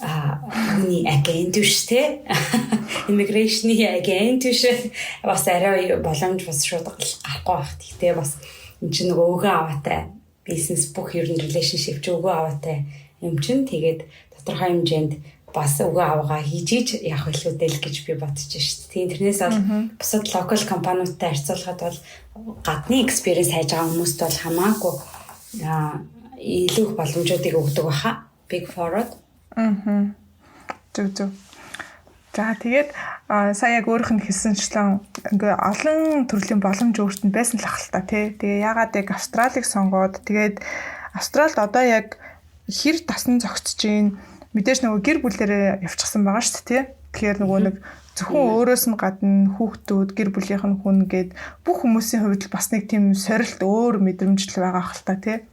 хүний агент биш те immigration-ы агент биш бас арай боломж бас шууд гарахгүй байх. Тэгтээ бас энэ чинь нөгөө өгөө аваатай бизнес бүх ер нь relationship ч өгөө аваатай юм чинь тэгээд тодорхой хэмжээнд бас өгөө аваагаа хийж явах хэлгүүдэл гэж би бодож шүү дээ. Тийм тэрнээс бол бусад локал компаниудтай харьцуулахад бол гадны experience хайж байгаа хүмүүст бол хамаагүй илүү их боломжуудыг өгдөг баха. Big Four-од. Зүг. За тэгээд сая яг өөрийнх нь хэлсэнчлэн ингээ олон төрлийн боломж өөртөнд байсан л ах л та тий. Тэгээ ягаад яг Австралиг сонгоод тэгээд Австралид одоо яг хэр тасн зогсож гин мэдээж нөгөө гэр бүлээрээ явчихсан байгаа шүү дээ тий. Тэгэхээр нөгөө нэг зөвхөн өөрөөс нь гадна хүүхдүүд гэр бүлийнх нь хүн гээд бүх хүмүүсийн хувьд бас нэг тийм сорилт өөр мэдрэмжл байгаа ах л та тий.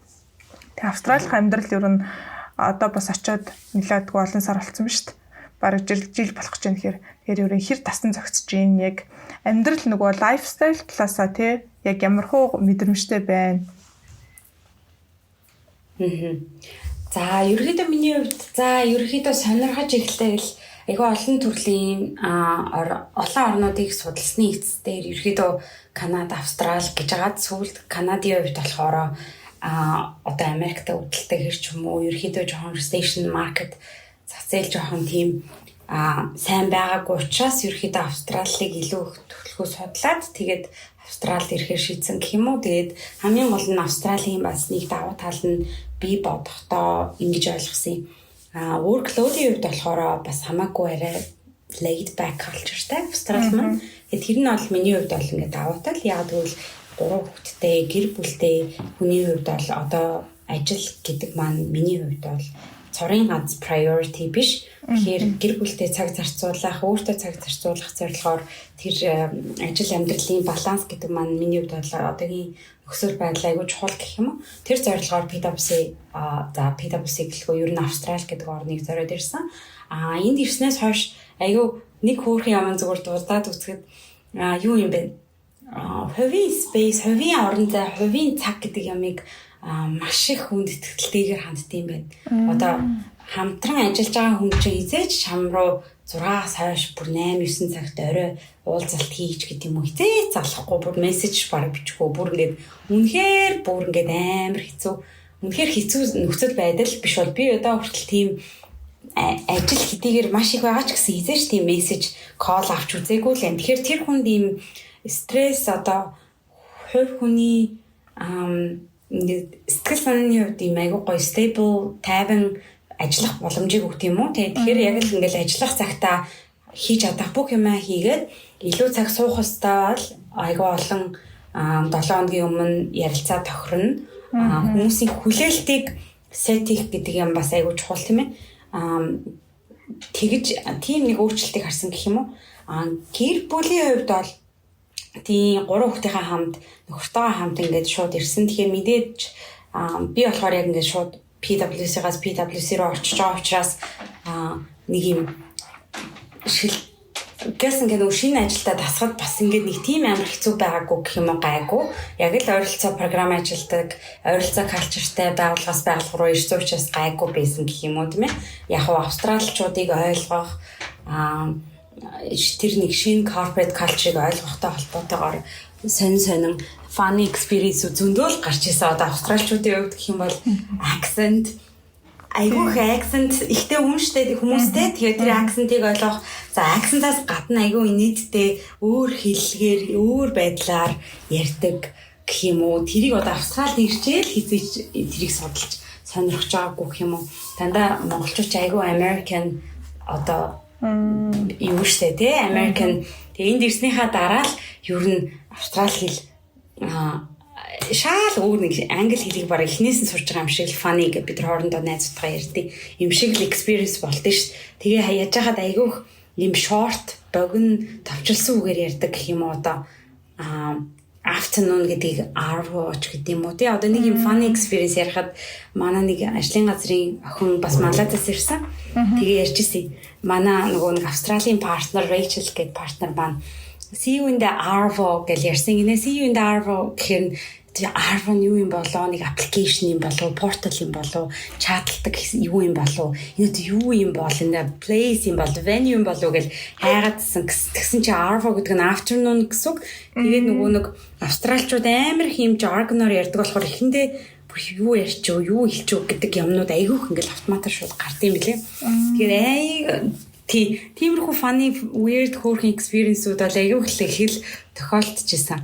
Тэгээ Австралийн амьдрал ер нь одоо бас очиод нэлээдгүй олон сар болсон ба шүү дээ. Бараг жил болох гэж байна гэхээр ерөн хэр тасн зогсож гин яг амьдрал нөгөө лайфстайл талаасаа тий яг ямархуу мэдрэмжтэй байна. За ерөөдөө миний хувьд ерөөдөө сонирхож эхлээл айгүй олон төрлийн олон орнуудыг судалсны эцэстээр ерөөдөө Канада, Австрали гэж хагаад сүүлд Канадын хувьд болохоор одоо Америкт үүдэлтэй хэрч юм уу ерөөхдөө жоохон station market цацэл жоохон тийм сайн байгаагүй учраас ерөөхдөө Австралиг илүү их төлхөө судлаад тэгээд Австралид ирэхээр шийдсэн гэх юм уу. Тэгээд хамгийн гол нь Австралийн бас нэг давуу тал нь би бодохдоо ингэж ойлгосон. Workload-ийн хувьд болохоор бас хамаагүй арай laid back culture-тай Австрали маань. Тэгээд тэр нь бол миний хувьд бол ингээд давуу тал. Яг тэгвэл 3 хүүхэдтэй гэр бүлтэй хүний хувьд бол одоо ажил гэдэг маань миний хувьд бол цорын ганц priority биш. Тэгэхээр гэр бүлтэй цаг зарцуулах, өөртөө цаг зарцуулах зорилгоор тэр ажил амьдралын баланс гэдэг маань миний хувьд бол одоогийн нөхцөл байдал айгүй чухал гэх юм уу. Тэр зорилгоор PwC PwC гэлгүй ер нь Австрали гэдэг орныг зориод ирсэн. Энд ирснээс хойш айгүй нэг хөөрхөн юм зүгээр дурдаад үзэхэд юу юм бэ? Хувийн space, хувийн орон зай, хувийн цаг гэдэг ямыг маш их хүнд итгэлтэйгээр ханддаг юм байна. Одоо хамтран ажиллаж байгаа хүн чинь хизээч шам руу 6-аас хойш бүр 8-9 цагт орой уулзалт хийж гэдэг юм уу. Хизээч залахгүй бүр мессеж бараг бичихгүй бүр ингээд үнэхээр бүр ингээд амар хэцүү. Үнэхээр хэцүү нөхцөл байдал биш бол би одоо хүртэл тийм ажил хэдийгээр маш их байгаа ч гэсэн хизээч тийм мессеж кол авч үзээгүй л юм. Тэгэхээр тэр хүнд ийм стресс одоо хувь хүний сэтгэл санааны хувьд ийм айгүй гоё stable тайван ажиллах боломжийг өгд юм уу. Тэгэхээр яг л ингээл ажиллах цагтаа хийж чадах бүх юмаа хийгээд илүү цаг суух хэвээр бол айгүй олон 7 хоногийн өмнө ярилцаа тохирно. Хүмүүсийн хүлээлтийг сет хийх гэдэг юм бас айгүй чухал тийм ээ. Тэгж тийм нэг өөрчлөлтийг харсан гэх юм уу. Гэр бүлийн хувьд бол тийм 3 хүүхдийнхээ хамт нөхөртөөгөө хамт ингээд шууд ирсэн. Тэгэхээр мэдээж би болохоор яг ингээд шууд PwC-гаас PwC руу орчиж байгаа учраас нэг юм гэс ингээд шинэ ажилдаа тасгад бас ингээд нэг тийм амар хэцүү байгаагүй гэх юм уу гайгүй. Яг л ойролцоо програм ажилдаг, ойролцоо калчертай байгууллагаас байгууллага руу ирж учраас гайгүй байсан гэх юм уу тийм ээ. Яг нь австралчуудыг ойлгох тэр нэг шинэ corporate culture-ыг ойлгохтой холбоотойгоор сонин funny experience зөндөл гарч ирсэн. Одоо австралчуудын хувьд гэх юм бол accent айгүйх accent ихтэй үнштэй хүмүүстэй тэгээд тэр accent-ийг ойлгох accent-аас гадна айгүй нийтдээ өөр хэллэгээр өөр байдлаар ярьдаг гэх юм уу. Тэрийг одоо Австралид ирчээл хизээч тэрийг судалж сонирхож байгаагүй гэх юм уу. Дандаа монголчууд айгүй American одоо юу штэ тий American тэгээ энд ирснийхаа дараа л ер нь Австрали хэл шал өөр нэг англи хэлийг бараг эхнээс нь сурж байгаа юм шиг л funny гэж бид хоорондоо найзуудгаа ярьдیں۔ Юм шиг л experience болдсон ш. Тэгээ хаяаж хаад айгүйх юм short богино товчлсон үгээр ярьдаг гэх юм уу одоо afternoon гэдгийг hour-watch гэдэг юм уу тий одоо нэг юм funny experience ярихад манай нэг ажлын газрын охин бас Малайзаас ирсэн. Тэгээ ярьжсэн. Манай нөгөө нэг Австралийн партнер Rachel гэдэг партнер маань see you in the Arvo гэж ярьсан. Гинэ see you in the Arvo гэхээр Arvo нь юу юм болоо нэг аппликейшн юм болоо портал юм болоо чаталдаг юу юм болоо энэ юу юм бол энэ place юм бол venue юм болоо гэж хайгаадсан тэгсэн чи Arvo гэдэг нь afternoon гэсэн үг. Тэгээд нөгөө нэг австралчууд амар их юм jargon-оор ярьдаг болохоор эхэндээ юу ярьч юу хэлч үү гэдэг юмнууд айгүйх ингээл автоматар шууд гард юм билээ. Тэгээд тиймэрхүү funny weird хөөрхөн experience-ууд бол айгүйх л тохиолдчихсан.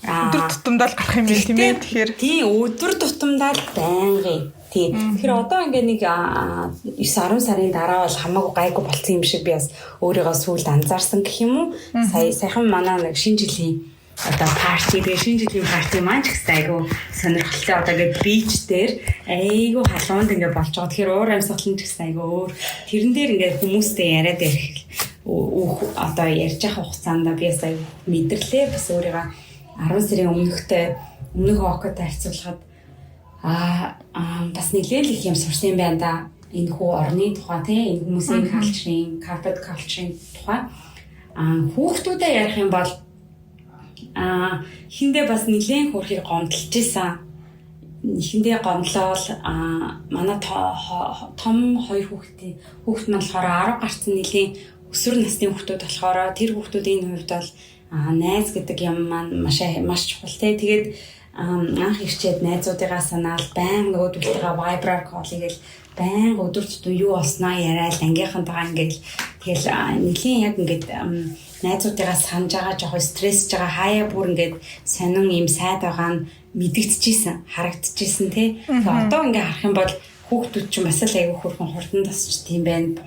Өдөр тутамдаа л гарах юм байл тийм ээ. Тэгэхээр тийм өдөр тутамдаа л байнгын. Тийм. Тэгэхээр одоо ингээ нэг 9-10 сарын дараа бол хамаагүй гайгүй болцсон юм шиг би бас өөрийгөө сүүлд анзаарсан гэх юм уу. Саяхан манай нэг шинэ жилийн одоо парти тэгээ шинэ жилийн парти маань ч гэсэн айгүй сонирхолтой одоо ингээ бич дээр айгүй халуунд ингээ болж байгаа. Тэгэхээр уур амьсгал нь ч гэсэн айгүй өөр. Тэрэн дээр ингээ хүмүүстэй яриад ирэх одоо ярьж байгаа хугацаанд би бас айгүй мэдэрлээ. Бас өөрийгөө 10 сарын өмнөх окотой харьцуулахад бас нэлээд их юм сурсан юм байна да. Энэ хүү орны тухай тийм энэ хүмүүсийн culture-ийн, corporate culture-ийн тухай хүүхдүүдэд ярих юм бол хиндэ бас нэлээд хөрхийг гомдлж исэн. Хиндэ гомдлол манай том 2 хүүхэд нь болохоор 10 гарсан нэлээд өсвөр насны хүүхдүүд болохоор тэр хүүхдүүдийн хувьд бол найз гэдэг юм маань маш чухал те. Тэгээд анх ирчээд найзуудыгаа санаал байн нөгөөдөлтөйгээ Viber call-ийг л байн өдөр тутам юу болсноо яриад ангийнхантайгаа ингээл тэгэл нэлийн яг ингээд найзуудыгаа санаж байгаа жоохон стрессж байгаа хаяа бүр ингээд сонин юм сайд байгаа нь мэдэгдэжсэн харагдчихсэн тий. Тэгээ одоо ингээ харах юм бол хүүхдүүд ч бас л айгүй хөрхөн хурдан тасч тийм байна.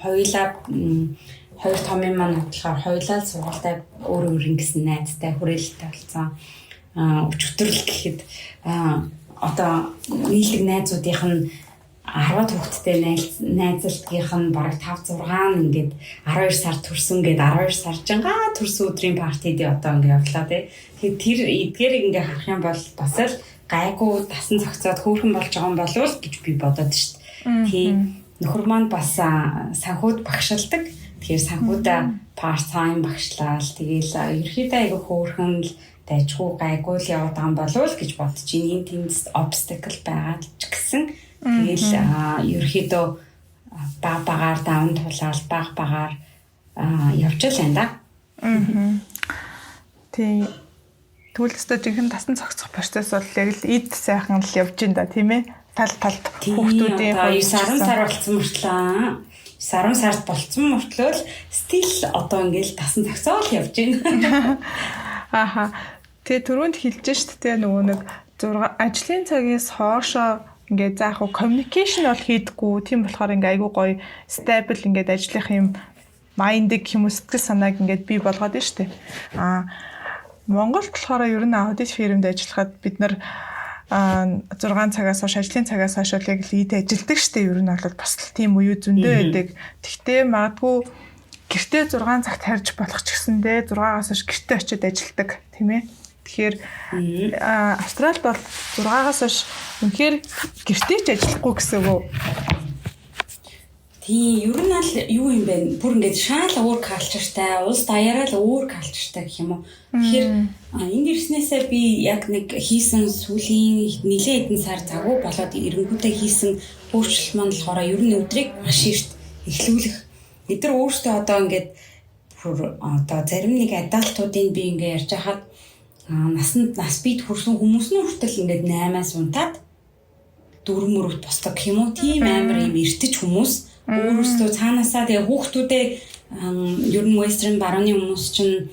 Хоёр томын маань болохоор хоёулаа сургуультай өөр ингэсэн найзтай хүрээлэлтэй болсон. Өчигдрөл гэхэд одоо нийлэг найзуудынх нь 10 хүүхэдтэй найзалтгийнх нь бараг 5 6 ингээд 12 сар төрсөн гээд 12 сар жангаа төрсөн өдрийн партид одоо ингээд явлаа тий. Тэгэхээр тэр эдгээрийг ингээд харах юм бол бас л гайгүй дасан цогцоод хөөрхөн болж байгаа юм болов гэж би бодоод шүү дээ. Тий. Нөхөр маань бас санхуд багшилдаг. Тэгэхээр санхуудаа part time багшлал тэгээл ерөөхдөө айгүй хөөрхөн л дайчгүй гайгүй л яваад байгаа юм болов гэж бодож энэ тэмцэд obstacle байгаа ч гэсэн тэгэл ерөөхдөө багаар даван тулаал багаар явж л байна да. Тий. Түлхстэй жинхэнэ тасан цогцох процесс бол яг л эд сайхан л явж байна да тийм ээ. Талд хүүхдүүдийн 9 10 сар болсон мөртлөө 10 сард болцсон мөртлөө стил одоо ингээл тасан цогцоол явж байна. Аха. Тэгээ түрүүнд хэлж штэ тэ нөгөө нэг ажлын цагаас хоошоо ингээд заах уу communication бол хийдэггүй. Тийм болохоор ингээ айгуу гоё stable ингээд ажиллах юм майндик юм сэтгэл санааг ингээд бий болгоод байна штэ. Монголд болохоор ер нь аудит фирмд ажиллахад бид нар 6 цагаас хойш ажлын цагаас хойш яг л ийд ажилдаг штэ. Ер нь бол бас л тийм үе зөндөө байдаг. Тэгтээ магадгүй гэртээ 6 цагт харж болох ч гэсэндээ 6-аас хойш гэртээ очиод ажилдаг тийм ээ. Тэгэхээр Австралид бол 6-аас хойш үнэхээр гэртээ ч ажиллахгүй гэсэн үг. Тийм, ер нь л юу юм бэ? Бүр ингээд шаал өөр калчертай, улс даяараа л өөр калчертай гэх юм уу. Тэгэхээр энд ирснээсээ би яг нэг хийсэн сүүлийн нэлээд хэдэн сар загвар болоод эренгүүтээ хийсэн өөрчлөлт маань болохоор ер нь өдрийг маш их эхлүүлэх. Бид нар өөрсдөө одоо ингээд одоо зарим нэг адалтуудын би ингээд ярьж хахад нас бид хүрсэн хүмүүс нь хүртэл ингээд 8-аас унтаад 4 мөрөд босдог гэх юм уу. Тийм амар юм эртэж хүмүүс өөрөөсөө цаанаасаа тэгээ хүүхдүүдээ ер нь western барууны хүмүүс чинь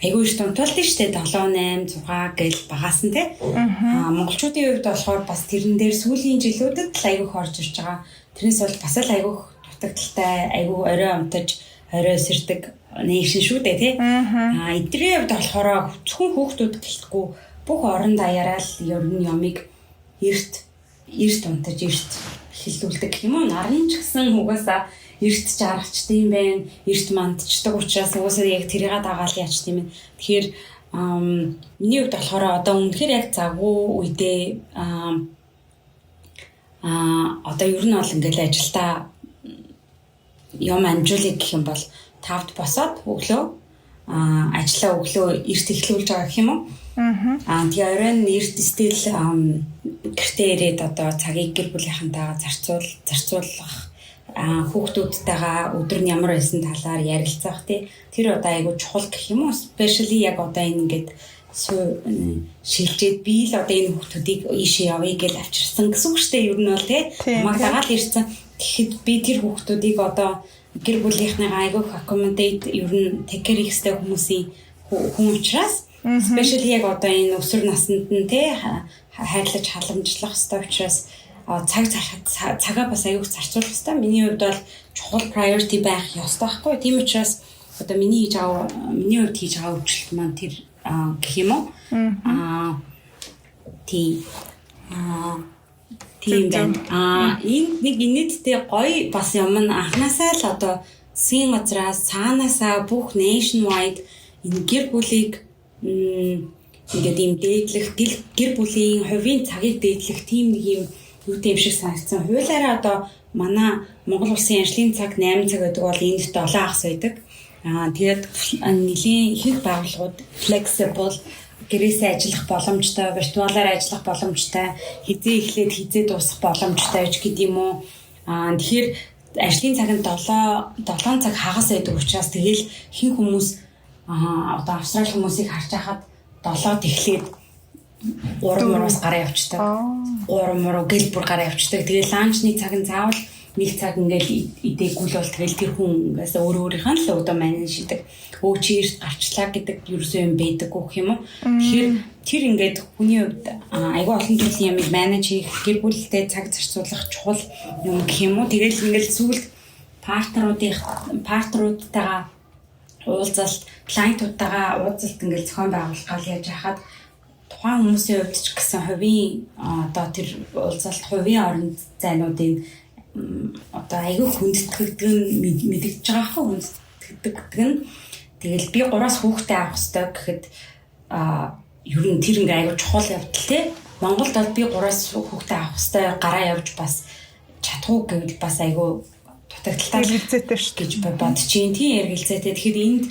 айгүй их тунтуулдаг шүү дээ 7 8 6 гэл багаас нь тий. Монголчуудын хувьд болохоор бас тэрэн дээр сүүлийн жилүүдэд л айгүй орж ирж байгаа. Тэрнээс бол бас л айгүй дутагдaltaй айгүй орой амтаж орой сэрдэг нээшин шүү дээ тий. Эдний хувьд болохоор зөвхөн хүүхдүүд гэлтгүй бүх орон даяараа л ер нь ямиг эрт унтаж эрт хилүүлдэг гэх юм уу. Нарны ч гэсэн угаасаа эрт жаргачтай юм байна. Эрт мандчдаг учраас угаасаа яг тэрийг дагаал яачт юм. Тэгэхээр миний хувьд болохоор одоо үнэхээр яг завгүй үедээ одоо ер нь бол ингээл ажилдаа юм амжуулъя гэх юм бол 5-д босоод өглөө ажиллаа өглөө эрт эхлүүлж байгаа гэх юм уу. Тэгээ оройн эрт стил гэртээ ирээд одоо цагийг гэр бүлийнхэнтэйгээ зарцуулах хүүхдүүдтэйгээ өдөр нь ямар байсан талаар ярилцах тий. Тэр одоо айгуу чухал гэх юм уу. Especially яг одоо энэ ингээд шилжээд би л одоо энэ хүүхдүүдийг ийшээ явъя гэж авчирсан гэсэн үг шүү дээ. Ер нь бол тий. Магтагаал ирсэн. Тэгэхэд би тэр хүүхдүүдийг одоо гэр бүлийнхнийгаа айгуу accommodate ер нь take care хийхтэй хүмүүсийн хүн учраас especially яг одоо энэ өсвөр наснд нь тий хайрлаж халамжлах хэрэгтэй учраас цагаа бас аягүй зарцуулах хэрэгтэй. Миний хувьд бол чухал priority байх ёстой байхгүй. Тийм учраас одоо миний хувьд хийж байгаа өөрчлөлт маань тэр гэх юм уу? Тийм байна. Энэ нэг инээдтэй гоё бас юм анханасаа л одоо засгийн газраас цаанаасаа бүх nationwide энэ гэр бүлийг ингээд ийм дээдлэх гэр бүлийн хувийн цагийг дээдлэх тийм нэг юм юутэй юм шиг санагдсан. Хуулиараа одоо манай Монгол улсын ажлын цаг 8 цаг гэдэг бол энд 7 хагас байдаг. Тэгээд нэлийн ихэнх байгууллагууд flexible гэрээсээ ажиллах боломжтой, виртуалаар ажиллах боломжтой, хизээ эхлээд хизээ дуусах боломжтой гэж гэдэг юм уу. Тэгэхээр ажлын цаг нь 7 цаг хагас байдаг учраас тэгэл ихэнх хүмүүс одоо австрали хүмүүсийг харж байхад 7-д эхлээд 3-4-аас гараа явчихдаг. 3 гэл бүр гараа явчихдаг. Тэгээ ланчны цаг нь заавал 1 цаг ингээл идээгүүл бол тэгэл тэр хүн ингээс өөрийнхөө л өдөө менеж хийдэг. Чи эрт гарчлаа гэдэг ерөөсөө юм байдаг гэх юм уу. Тэгэхээр тэр ингээд хүний хувьд айгүй олон төрлийн ямыг менеж хийх, гэр бүлтэй цаг зарцуулах чухал юм гэх юм уу. Тэгэл ингээл сүүлд партнеруудтайгаа уулзалт, клиентуудтайгаа уулзалт ингээл зохион байгуулах яаж яхад тухайн хүмүүсийн хувьд ч гэсэн хувийн одоо тэр уулзалт хувийн оронд зайнуудын одоо айгүй хүндэтгэдэг нь мэдэгдэж байгаа хөө хүндэтгэдэг нь тэгэл би 3-аас хүүхдээ авах хэрэгтэй гэхэд ер нь тэр ингээ айгүй чухал явдал тий. Монголд бол би 3-аас хүүхдээ авах хэрэгтэй гараа явж бас чадахгүй гэвэл бас айгүй дутагдaltaй эргэлзээтэй шүү гэж бодож чинь тий эргэлзээтэй. Тэгэхээр энд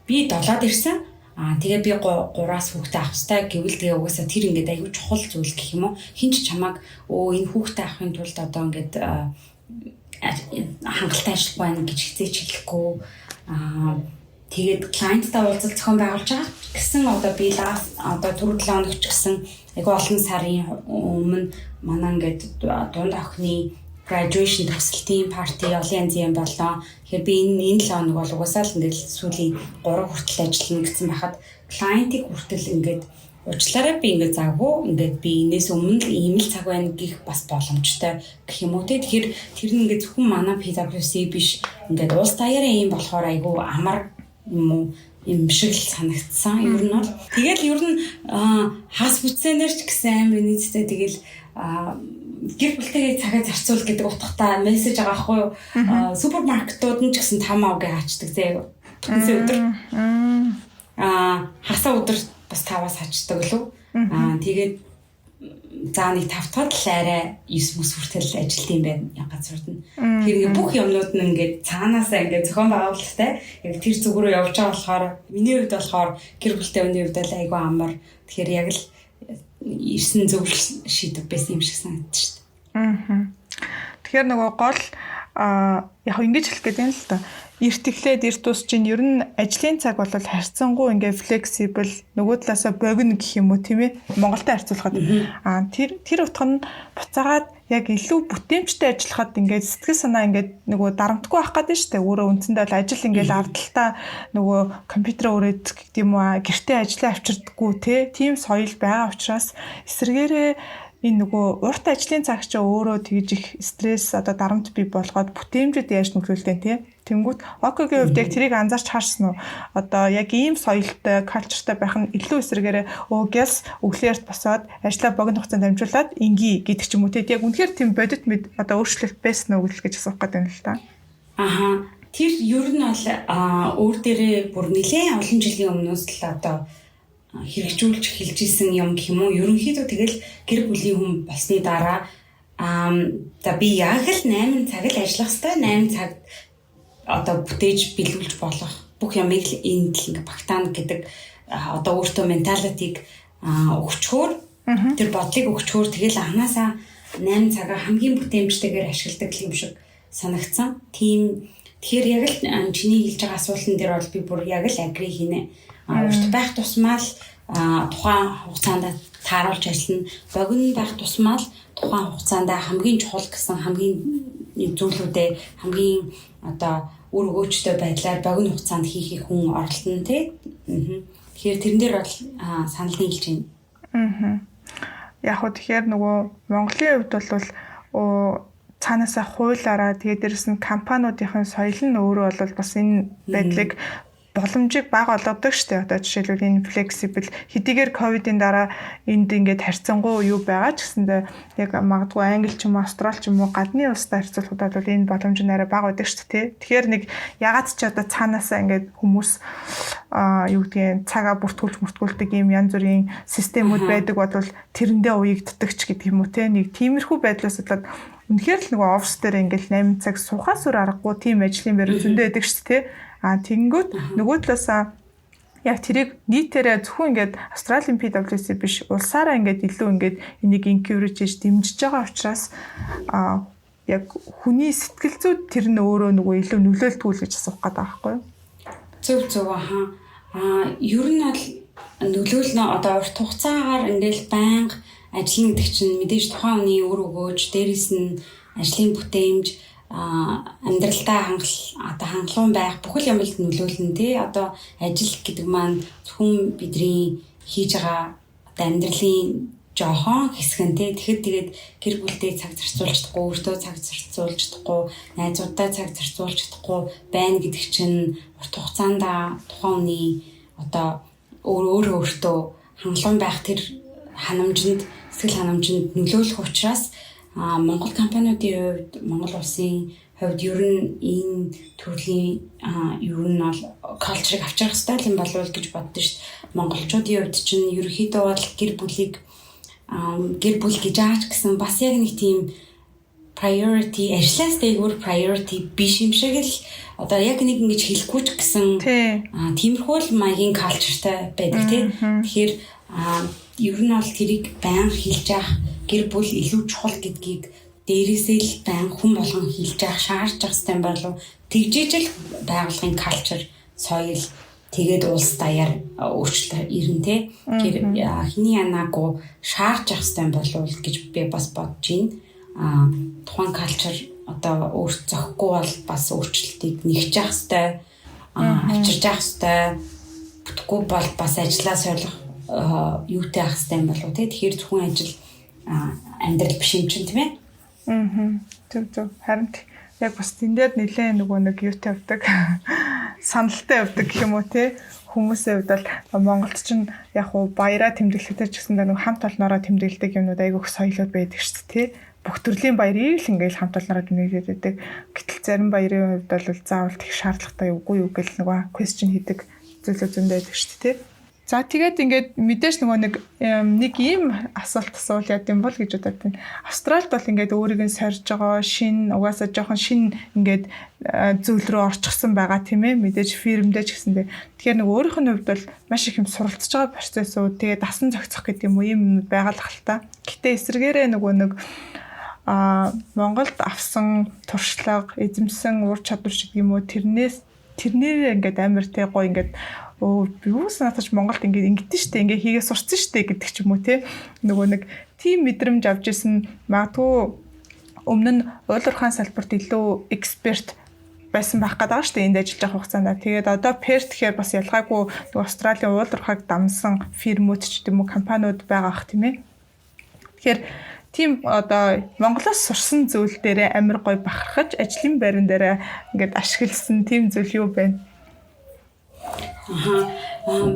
би 7-д ирсэн. Тэгээ би 3-аас хүүхдээ авах хэрэгтэй гэвэл тэгээ угаасаа тэр ингээд айгүй чухал зүйл гэх юм уу. Хинч чамааг энэ хүүхдээ авахын тулд одоо ингээд хангалттай ажиллах байна гэж хизээч хэлэхгүй. Тэгээд клиенттай уулзалт зохион байгуулж байгаа гэсэн одоо би одоо түрүү 7 хоногч гэсэн айгүй олон сарын өмнө манай ингээд дунд охины graduation төгсөлтийн парти олон янзын юм болоо. Тэгэхээр би энэ 7 хоног бол угаасаа л ингээд сүүлийн 3 хүртэл ажиллана гэсэн байхад клиентыг хүртэл ингээд уучлаарай би ингээд завгүй ингээд би энэс өмнө л ийм л цаг байна гэх бас боломжтой гэх юм уу те. Тэгэхээр тэр нь ингээд зөвхөн манай PwC биш ингээд улс даяараа ийм болохоор айгүй амар юм уу юм шиг л санагдсан. Ер нь бол тэгэл ер нь хас бүтсэнээр ч гэсэн амар нийцтэй тэгэл гэр бүлтэйгээ цагаа зарцуул гэдэг утгатай мессеж байгаа хгүй юу. Супермаркетууд нь ч гэсэн 5 авгээ хаачдаг заяа. Тэгсэн өдөр хасаа өдөр бас 5-аас хачдаг лөө. Тэгээд за нэг 5 дахь л арай 9 мөс хүртэл ажилт юм байна газрууд нь. Тэгэхээр бүх юмнууд нь ингээд цаанаасаа ингээд зохион байгуулалттай яг тэр зүг рүү явж байгаа болохоор миний хувьд болохоор гэр бүлтэй хүний хувьд л айгүй амар. Тэгэхээр яг л ирсэн зөвлөл шийдвэр байсан юм шиг санагдаж шүү дээ. Тэгэхээр нөгөө гол яг ингэж хэлэх гэдэг юм л та. Эрт эхлээд эрт ус чинь ер нь ажлын цаг бол харьцангуй ингээ флексибл нөгөө талаасаа богино гэх юм уу тийм ээ Монголтой харьцуулахад тэр утга нь буцаагаад яг илүү бүтээмжтэй ажиллахад ингээд сэтгэл санаа ингээд нөгөө дарамтгүй байх гэдэг нь шүү дээ. Өөрөө үндсэндээ бол ажил ингээд ардталтаа нөгөө компьютер өрөөд гэдэг юм уу гэртээ ажиллаа авчирдаггүй тийм соёл байгаа учраас эсвэргээрээ энэ нөгөө урт ажлын цаг чинь өөрөө тэгж их стресс одоо дарамт бий болгоод бүтээмжэд яаж нөлөөлдөө тийм. Тэнгүүт окогийн хувьд яг тэрийг анзаарч харсан уу? Одоо яг ийм соёлтой, калчертай байх нь илүү эсрэгээрээ гялс өглөөрт босоод ажлаа богино хугацаанд дамжуулаад инги гэдэг ч юм уу тийм. Яг үнэхээр тийм бодит мэд одоо өөрчлөлт байсан уу гэж асуух гэдэг юм л та. Тэр ер нь бол өөр дээрээ бүр нэлээд олон жилийн өмнөөс л одоо хэрэгжүүлж эхэлж исэн юм гэх юм уу. Ерөнхийдөө тэгэл гэр бүлийн хүн болсны дараа за би яг л 8 цаг л ажиллах хэрэгтэй. 8 цаг одоо бүтээж биелүүлж болох бүх ямыг л энд л ингээ багтаана гэдэг одоо өөртөө менталитиг өгчхөөр тэр бодлыг өгчхөөр тэгэл анханасаа 8 цагаа хамгийн бүтээмжтэйгээр ашигладаг юм шиг санагдсан. Тэгэхээр яг л чиний хэлж байгаа асуултан дээр бол би бүр яг л агри хийнэ. Урт байх тусмаа л тухайн хугацаанд тааруулж ажиллана. Богино байх тусмаа л тухайн хугацаанд хамгийн чухал гэсэн хамгийн зүйлүүдээ хамгийн одоо үр өгөөжтэй байдлаар богино хугацаанд хийхийг хүн оролдоно тий. Тэгэхээр тэрэн дээр бол санал нийлж байна. Яг хөө тэгэхээр нөгөө Монголын хувьд бол цаанаасаа хуулаараа тэгээд дээрэс нь компаниудын соёл нь өөрөө бол бас энэ байдлыг боломжийг бага олгодог штэ. Одоо жишээлбэл энэ флексибл хэдийгээр ковидын дараа энд ингээд харьцангуй юу байгаа ч гэсэндээ яг магадгүй англи ч юм уу австрал ч юм уу гадны улстай харьцуулахад бол энэ боломж нь арай бага байдаг штэ. Тэгэхээр нэг ягаад ч одоо цаанаасаа ингээд хүмүүс юу гэдгийг цагаа бүртгүүлдэг ийм янз бүрийн системүүд байдаг бодвол тэрэндээ уягддаг ч гэдэг юм уу те. Нэг тиймэрхүү байдлаас болоод үнэхээр л нөгөө офис дээр ингээд 8 цаг суухаас өөр аргагүй тийм ажлын байр зөндөө байдаг штэ те. Тэгэнгүүт нөгөө талаасаа яг тэрийг нийтээрээ зөвхөн ингээд Австралийн PwC биш улсаараа ингээд илүү ингээд энийг encourage хийж дэмжиж байгаа учраас яг хүний сэтгэл зүйд тэр нь өөрөө нөгөө илүү нөлөөлтгүүл гэж асуух гэдэг байгаа байхгүй юу? Зөв ер нь бол нөлөөлнө одоо урт хугацаагаар ингээл байнга ажиллана гэдэг чинь мэдээж тухайн хүний өр өгөөж дээрээс нь ажлын бүтээмж амьдралдаа хангалуун байх бүхэл юмд нөлөөлнө тий. Одоо ажил гэдэг маань зөвхөн бидний хийж байгаа одоо амьдралын жоохон хэсэг нь тий. Тэгээд гэр бүлдээ цаг зарцуулж чадахгүй, өөртөө цаг зарцуулж чадахгүй, найзуудаа цаг зарцуулж чадахгүй байна гэдэг чинь урт хугацаанд тухайн хүний одоо өөртөө хангалуун байх тэр ханамжинд, сэтгэл ханамжинд нөлөөлөх учраас Монгол компаниудын хувьд, Монгол улсын хувьд ер нь энэ төрлийн ер нь бол калчрыг авчрах хэрэгтэй юм болов уу гэж боддоо шүү дээ. Монголчуудын хувьд чинь ерөнхийдөө бол гэр бүл гэж аач гэсэн бас яг нэг тийм priority, ажлаас дээгүүр priority биш юм шиг л одоо яг нэг ингэж хэлэхгүй ч гэсэн тиймэрхүү л маягийн калчртай байдаг тийм. Тэгэхээр ер нь бол тэрийг байнга хэлж явах гэр бүл илүү чухал гэдгийг дээрээсээ л байнга хүн болгон хэлж явах шаардж байгаа юм болов. Тэгжээж л байгууллагын калчр, соёл тэгээд улс даяар өөрчлөлт ирнэ те. Тэр хиний янаагүй шаарч явах юм болов гэж би бас бодож байна. Тухайн калчр одоо өөрт зохихгүй бол бас өөрчлөлтийг нэгж явах хэрэгтэй, авчирж явах хэрэгтэй. Бүтггүй бол бас ажиллаа солих юутай ах хэрэгтэй юм болов те. Тэгэхээр зөвхөн ажил амьдрал биш юм чинь тийм ээ. Зөв. Харин яг бас тэн дээр нэлээд нэг юутай явдаг. Саналтай явдаг гэх юм уу те. Хүмүүсийн хувьд бол Монголд ч яг уу баяраа тэмдэглэхдээ ч гэсэн нэг хамт олноороо тэмдэглэдэг юмнууд айгүйх соёлууд байдаг шүү дээ те. Бүх төрлийн баярыг л ингээл хамт олноороо тэмдэглэдэг байдаг. Гэтэл зарим баярын хувьд бол заавал их шаардлагатай үгүй юу гэл нэг question хийдэг зүйлүүд зөндөө байдаг шүү дээ те. За тэгээд ингээд мэдээж нэг ийм асуулт асуул яд юм бол гэж бодод байна. Австралид бол ингээд өөрийг нь сорж байгаа угаасаа жоохон шин ингээд зүйл рүү орчихсан байгаа тийм ээ. Мэдээж фирмдээ ч гэсэндээ. Тэгэхээр өөрийнх нь хувьд бол маш их юм суралцж байгаа процессууд тэгээд дасан зохицох гэдэг юм уу юм байгаа л хальтаа. Гэтэ эсвэргээрээ Монголд авсан туршлага, эзэмсэн ур чадвар шиг юм уу тэрнээр ингээд амар те гоё ингээд юус наатаж Монголд ингээд штэ ингээд хийгээ сурцсан штэ гэдэг ч юм уу те нэг тийм мэдрэмж авч исэн магадгүй өмнө нь уйлуурхаан салбарт илүү эксперт байсан байх гэдэг штэ энд ажиллаж байгаа хугацаанд. Тэгээд одоо Perth гэхээр бас ялгаагүй Австралийн уйлуурхааг дамсан фирмүүд ч гэдэм үү компаниуд байгаа ах тийм ээ. Тэгэхээр тийм одоо Монголоос сурсан зүйл дээрээ амар гоё бахархаж ажлын байран дээрээ ингээд ашигласан тийм зүйл юу байна?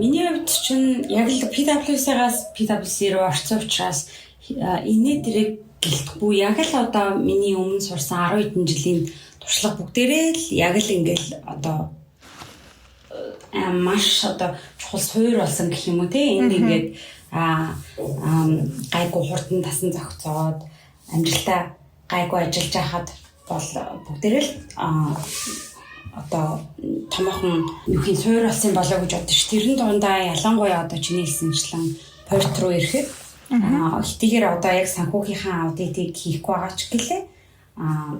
Миний хувьд чинь яг л PwC-аас PwC руу орсон учраас энэ дэрэг гэлтэхгүй яг л одоо миний өмнө сурсан 10 хэдэн жилийн туршлага бүгдээрээ л яг л ингээл одоо маш одоо чухал суур болсон гэх юм уу те энд ингээд гайгүй хурдан тасан зохицоод амжилтаа гайгүй ажиллаж байхад бол бүгдээрээ л одоо томоохон юухийн суур болсон болоо гэж бодож ш. Тэрэн дундаа ялангуяа одоо чиний хэлсэнчлэн Perth руу ирэхэд хэдийгээр одоо яг санхүүгийнхаа аудитыг хийхгүй байгаа ч гэлээ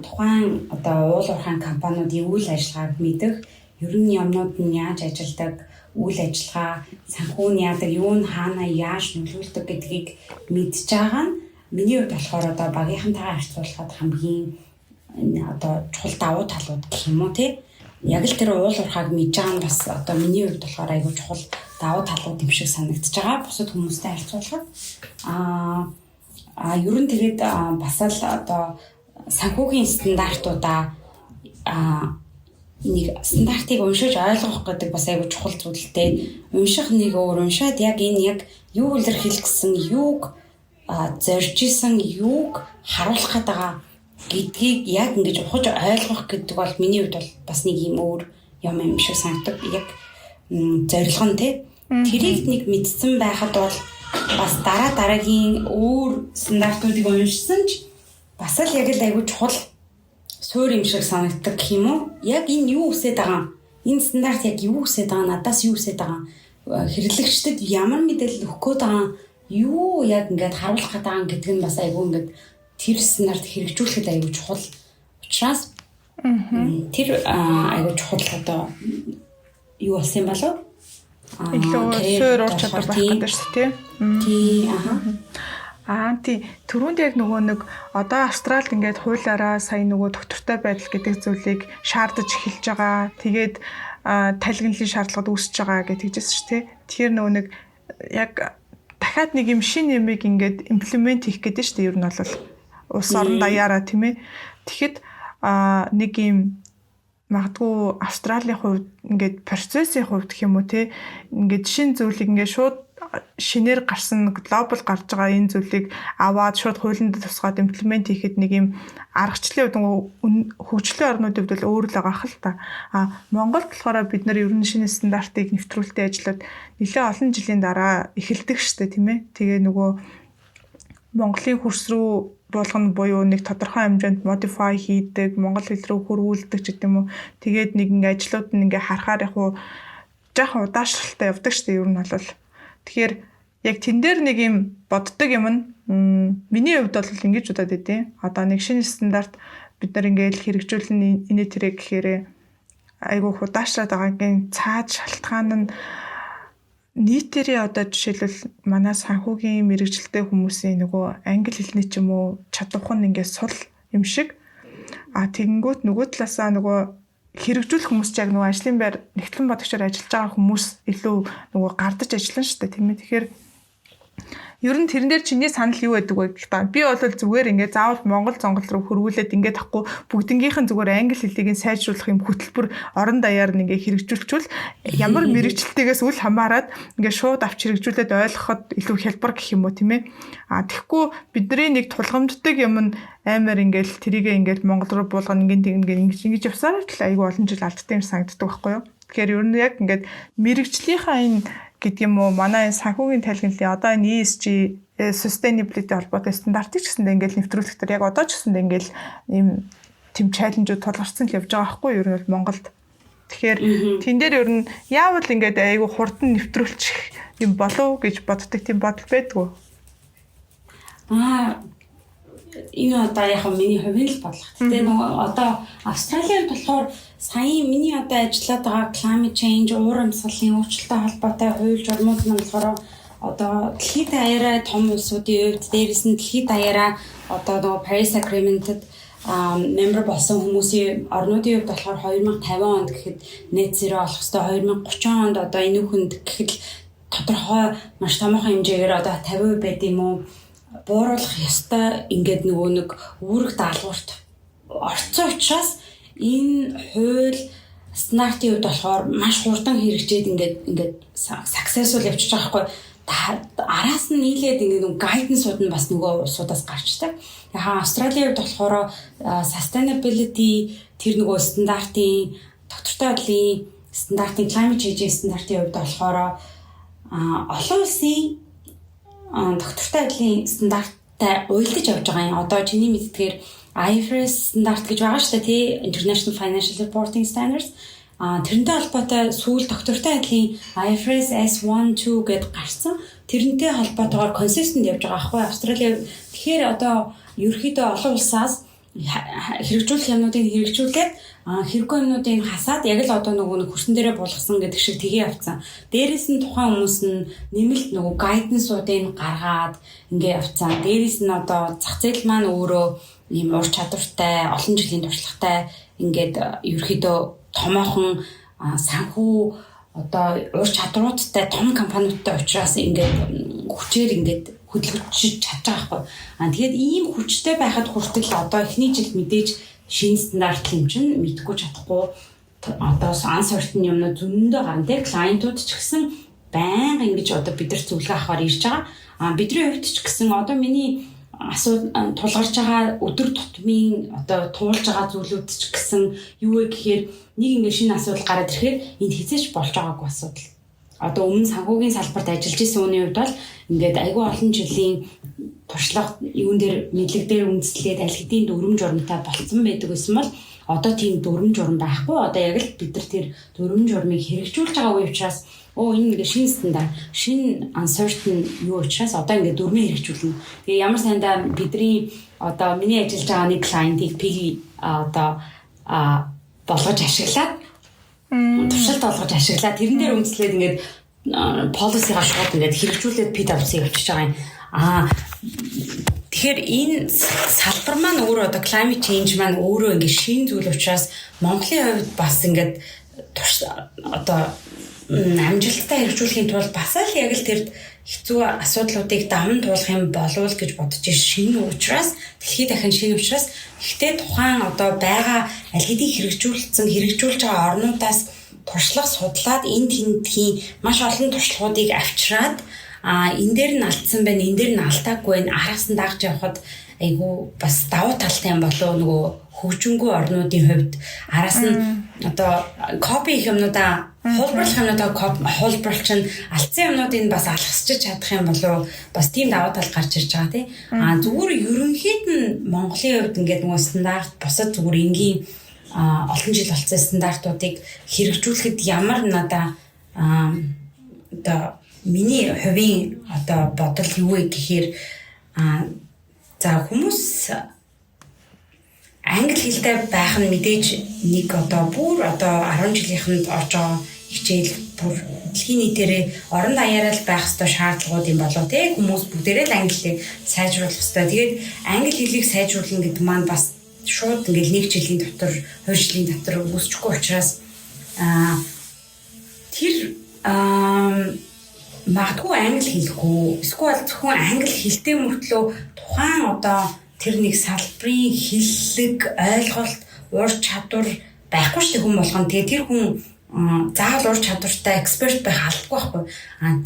тухайн одоо уулуурхаан компаниудын үйл ажиллагааг мэдэх, ер нь юмнууд нь яаж ажилладаг, үйл ажиллагаа, санхүү нь яадаг, юу нь хаана яаж нөлөөлдөг гэдгийг мэдж байгаа нь миний хувьд болохоор одоо багийнхантайгаа харьцуулахад хамгийн одоо чухал давуу талууд гэх юм уу те. Яг л тэр уулуурхааг мэдж байгаа нь бас одоо миний хувьд болохоор айгүй чухал давуу талууд юм шиг санагдаж байгаа. Бусад хүмүүстэй харьцуулахад ер нь тэгээд бас л одоо санхүүгийн стандартуудаа нэг стандартыг уншиж ойлгох гэдэг бас айгүй чухал зүйлтэй. Унших нэг өөр уншаад яг энэ яг юу илэрхийлэх гэсэн, юуг зорж исэн, юуг харуулах гэдэг байгаа гэдгийг яг ингэж ухаж ойлгох гэдэг бол миний хувьд бол бас нэг юм өөр юм шиг санагдав. Яг зорилго нь тий. Тэрийг нэг мэдсэн байхад бол бас дараагийн өөр стандартуудыг уншсан ч бас л яг л айгүй чухал суур юм шиг санагддаг гэх юм уу? Яг энэ юу үсээд байгаа? Энэ стандарт яг юу үсээд байгаа? Надаас юу үсээд байгаа? Хэрэглэгчдэд ямар мэдээлэл өгөх гээд байгаа? Юу яг ингээд харуулах гээд байгаа гэдэг нь бас айгүй ингээд тэр стандарт хэрэгжүүлэхэд айгүй чухал. Учираас тэр айгүй чухал одоо юу болсон юм болов? илүү суур ур чадвар байх гэдэг шүү дээ. Тий. Тий. Түрүүнд яг нөгөө нэг одоо Австралид ингээд хуулиараа сая нөгөө доктортой байдал гэдэг зүйлийг шаардаж эхэлж байгаа. Тэгээд талгинлын шаардлагад үүсэж байгаа гэж хэлжсэн шүү дээ. Тэгэхээр нөгөө нэг яг дахиад нэг юм шин юмыг ингээд имплемент хийх гэдэг шүү дээ. Ер нь бол улс орон даяараа тийм ээ. Тэгэхэд нэг юм магадгүй Австралийн хувьд ингээд процессын хувьд гэх юм уу те ингээд шин зүйлийг ингээд шууд шинээр гарсан глобал гарч байгаа энэ зүйлийг аваад шууд хуулинд тусгаад имплемент хийхэд нэг юм аргачлалын хувьд хөгжлийн орнуудын хувьд л өөр л байгаа хэл та. Монголд болохоор бид нар ер нь шинэ стандартыг нэвтрүүлэлтийн ажлууд нэлээд олон жилийн дараа эхэлдэг штэ тийм ээ. Тэгээ нөгөө Монголын хөрс рүү болгоно буюу нэг тодорхой хэмжээнд modify хийдэг, монгол хэл рүү хөрвүүлдэг ч гэдэг юм уу. Тэгээд нэг ингээ ажлууд нь ингээ харахаар яг уу жоохон удаашралтай явдаг штэ ер нь бол. Тэгэхээр яг тэн дээр нэг юм боддог юм нь миний хувьд бол ингэж удаад байдیں۔ Одоо нэг шинэ стандарт бид нар ингээл хэрэгжүүлэн инээ тэрэг гэхээр айгүй удаашраад байгаагийн цаад шалтгаан нь нийтээрээ одоо жишээлбэл манай санхүүгийн мэрэгжилтэй хүмүүсийн нөгөө англи хэлний ч юм уу чадвах нь ингээд сул юм шиг. Тэгэнгүүт нөгөө талаасаа нөгөө хэрэгжүүлэх хүмүүс ч яг нөгөө ажлын байр нэгтлэн бодогчоор ажиллаж байгаа хүмүүс илүү нөгөө гардаж ажиллана шүү дээ тийм ээ. Тэгэхээр ер нь тэрэн дээр чиний санал юу байдаг вэ гэх та. Би бол зүгээр ингээд заавал монгол зонгол руу хөрвүүлээд ингээд ахгүй бүгднгийнхэн зүгээр англи хэлийг сайжруулах юм хөтөлбөр орон даяар нь ингээд хэрэгжүүлчихвэл ямар мэрэгчлэлтээс үл хамааран ингээд шууд авч хэрэгжүүлээд ойлгоход илүү хялбар гэх юм уу тийм ээ. Тэгэхгүй бидний нэг тулгамддаг юм нь амар ингээд тэрийгээ ингээд монгол руу буулгана ингээд ингэж явсаар л айгүй олон жил алддаг юм санагддаг байхгүй юу. Тэгэхээр ер нь яг ингээд мэрэгчлийнхаа энэ гэдэг юм уу манай санхүүгийн талхинлын одоо энэ ESG sustainability холбоотой стандартыг ч гэсэндээ ингээд нэвтрүүлэх төр яг одоо ч гэсэндээ ингээд ийм тэм чаленжууд тулгарсан л явж байгаа байхгүй юу ер нь Монголд. Тэгэхээр тэн дээр ер нь яавал ингээд айгүй хурдан нэвтрүүлчих юм болов гэж боддог тийм бодол байдгүй. Энэ одоо яг миний хувийн л бодлого. Гэтэ нөгөө одоо Австралиад болохоор сая миний одоо ажиллаад байгаа climate change уур амьсгалын өөрчлөлттэй холбоотой хууль журмууд нь болохоор одоо дэлхийд даяараа том улсуудын хувьд дээрээс нь дэлхийд даяараа одоо нөгөө Paris Agreement-д member болсон хүмүүсийн орнуудын хувьд болохоор 2050 онд гэхэд net zero болох хэвээр 2030 онд одоо энэ хүнд гэхэд тодорхой маш томоохон хэмжээгээр одоо 50% байд юм уу бууруулах ёстой ингээд нөгөө нэг үүрэг даалгаварт орцсон учраас энэ хууль стандартын хувьд болохоор маш хурдан хэрэгжээд ингээд successful явчихж байгаа байхгүй. Араас нь нийлээд ингээд нэг guidance-ууд нь бас нөгөө улсуудаас гарчдаг. Яхаа Австралийн хувьд болохоор sustainability тэр нөгөө стандартын доктортой байдлын стандартын climate change стандартын хувьд болохоор олон улсын доктортой байдлын стандарттай уялдаж явж байгаа юм. Одоо чиний мэддгээр IFRS стандарт гэж байгаа шүү дээ тий International Financial Reporting Standards. Тэрнтэй холбоотой сүүл доктортой байдлын IFRS S1, 2 гэдээ гарсан. Тэрнтэй холбоотойгоор consistent явж байгаа аахгүй Австралийн. Тэгэхээр одоо ерөөхдөө олон улсаас хэрэгжүүлэх юмнуудыг хэрэгжүүлээд хэрэггүй юмнуудыг хасаад яг л одоо нөгөө хөрсөн дээрээ буулгасан гэдэг шиг тгий явцсан. Дээрээс нь тухайн хүмүүс нь нэмэлт нөгөө гайденсуудыг гаргаад ингээ явцсан. Дээрээс нь одоо зах зээл маань өөрөө ийм ур чадвартай, олон жилийн туршлагатай ингээд ерөөхдөө томоохон санхүү одоо ур чадваруудтай том компаниудтай учраас ингээд хүчээр ингээд хөдөлгөж чадж байгаа байхгүй. Тэгээд ийм хүчтэй байхад хүртэл одоо эхний жил мэдээж шинэ стандарт юм чинь мэдгүй чадахгүй одоо uncertain юмнууд зөндөө гарна те клиентууд ч гэсэн байнга ингэж одоо бидэр зөвлөгөө авахар ирж байгаа. Бидний хувьд ч гэсэн одоо миний тулгарч байгаа өдөр тутмын одоо туулж байгаа зүйлүүд ч гэсэн юу вэ гэхээр нэг ингэ шинэ асуудал гараад ирэхээр энд хизээч болж байгаагүй асуудал. Одоо өмнө санхүүгийн салбарт ажиллаж исэн хүний хувьд бол ингээд айгүй олон жилийн туршлага юун дээр мэдлэг дээр үндэслээд аль хэдийн дүрм журамтай болцсон байдаг гэсэн бол одоо тийм дүрм журам байхгүй. Одоо яг л бид нар тэр дүрм журмыг хэрэгжүүлж байгаа үе учраас энэ ингээ шинэ стандарт, шинэ uncertain юу учраас одоо ингээ дүрмээ хэрэгжүүлнэ. Тэгээ ямар сайндаа бидний одоо миний ажиллаж байгаа нэг клиентийг пиги одоо болгож ашиглаад туршилт олгож ашиглаад тэрэн дээр үндэслээд ингээд policy-га шууд ингээд хэрэгжүүлээд PwC явчихж байгаа юм. Тэгэхээр энэ салбар маань өөрөө одоо climate change маань өөрөө ингээд шин зүйл учраас Монголын хувьд бас ингээд одоо амжилттай хэрэгжүүлэхийн тулд бас л яг л тэр хэцүү асуудлуудыг даван туулах юм болов гэж бодож шинэ учраас дэлхийд дахин шинэ учраас ихтэй тухайн одоо байгаа аль хэдийн хэрэгжүүлж байгаа орнуудаас туршлага судлаад энэ тентхийн маш олон туршлагуудыг авчираад энэ дээр нь алдсан байна, энэ дээр нь алдаагүй байна, араас нь дагж явхад айгу бас давуу талтай юм болов нөгөө хөгжингүй орнуудын хувьд араас нь одоо копи юмнуудаа хулбарлах юмнуудаа хулбарлах чинь алдсан юмнуудыг бас алхасч чадах юм болов бас тийм давуу тал гарч ирж байгаа тий. Зүгээр ерөнхийд нь Монголын хувьд ингээд нөгөө стандарт бусад зүгээр энгийн олон жил болсон стандартуудыг хэрэгжүүлэхэд ямар надаа одоо миний хувийн одоо бодол юу вэ гэхээр за хүмүүс англи хэлтэй байх нь мэдээж нэг одоо бүр одоо 10 жилийнхэнд орж байгаа хичээл бүр дэлхийн нийтээрээ орон даяараа байх ёстой шаардлагууд юм болоо те хүмүүс бүгдээрээ л англи хэлийг сайжруулах ёстой. Тэгээд англи хэлийг сайжруулна гэдэг маань бас шууд ингээл нэг жилийн дотор 2 жилийн дотор үүсчихгүй учраас тэр магадгүй англи хэлэхгүй эсвэл зөвхөн англи хэлтэй мөртлөө тухайн одоо тэр нэг салбарын хэллэг ойлголт ур чадвар байхгүй шүү дээ хүн болгоно. Тэгээ тэр хүн заавал ур чадвартай эксперт байх албагүй байхгүй.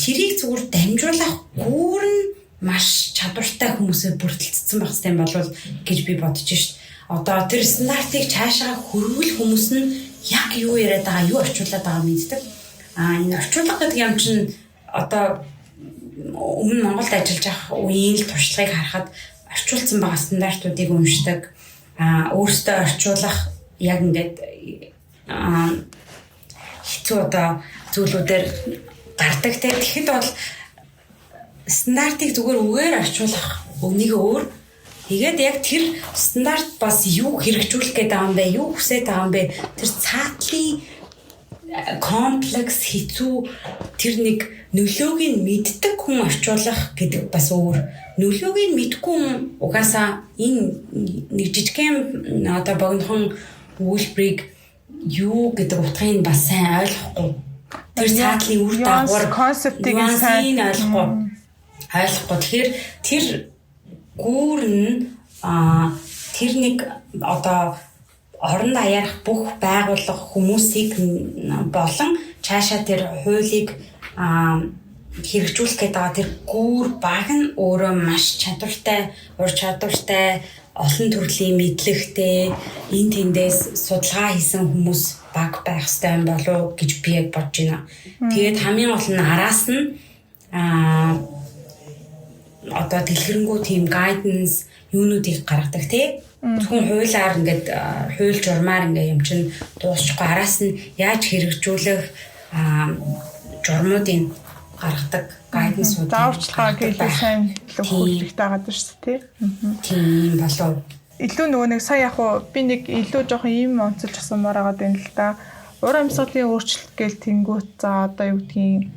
Тэрийг зүгээр дамжуулах гүүрэн маш чадвартай хүмүүсээр бүрдэлцсэн байх хэрэгтэй болов гэж би бодож шít. Одоо тэр стандартыг цаашаа хөрвөл хүмүүс нь яг юу яриад байгаа, юу орчуулад байгааг мэддэг. Энэ орчуулга гэдэг юм чинь одоо өмнө Монголд ажиллаж байх үеийн л туршлагыг харахад орчуулсан байгаа стандартуудыг уншдаг. Өөртөө орчуулах яг ингээд хэцүү одоо зүйлүүдээр гардаг те. Тэгэхэд бол стандартыг зүгээр үгээр орчуулах өгнийг өөр. Тэгээд яг тэр стандарт бас юу хэрэгжүүлэх гээд байгаа юм бэ? Юу хүсэж байгаа юм бэ? Тэр цаатлын комплекс хэцүү тэр нэг нөлөөг нь мэддэг хүн орчуулах гэдэг бас өөр. Нөлөөг нь мэдгүй хүн угаасаа энэ нэг жижигхэн одоо богинохон үйлбэрийг юу гэдэг утгыг бас сайн ойлгохгүй. Тэр цаатлын үр дагавар концептыг сайн ойлгохгүй. Тэгэхээр тэр гүүр нь тэр нэг одоо орон даяарх бүх байгууллага хүмүүсийг болон цаашаа тэр хуулийг хэрэгжүүлэх гэдэг байгаа тэр гүүр баг нь өөрөө маш чадвартай, ур чадвартай, олон төрлийн мэдлэгтэй, энэ тэндээс судалгаа хийсэн хүмүүс баг байх ёстой юм болов гэж би яг бодож байна. Тэгээд хамгийн гол нь араас нь одоо дэлгэрэнгүй тийм гайденс юунуудыг гаргадаг тий. Зөвхөн хуулиар ингээд хууль журмаар ингээд юм чин дуусчихгүй араас нь яаж хэрэгжүүлэх журмуудыг гаргадаг гайденсууд зааварчилгаа гэдэг сайн хөгжих таагаад шүү дээ тийм болов. Илүү нөгөө нэг сая яг уу би нэг илүү жоохон ийм онцолж асуумаар байгаа юм л да. Уур амьсгалын өөрчлөлт гээл тэнгуут за одоо юу гэдгийг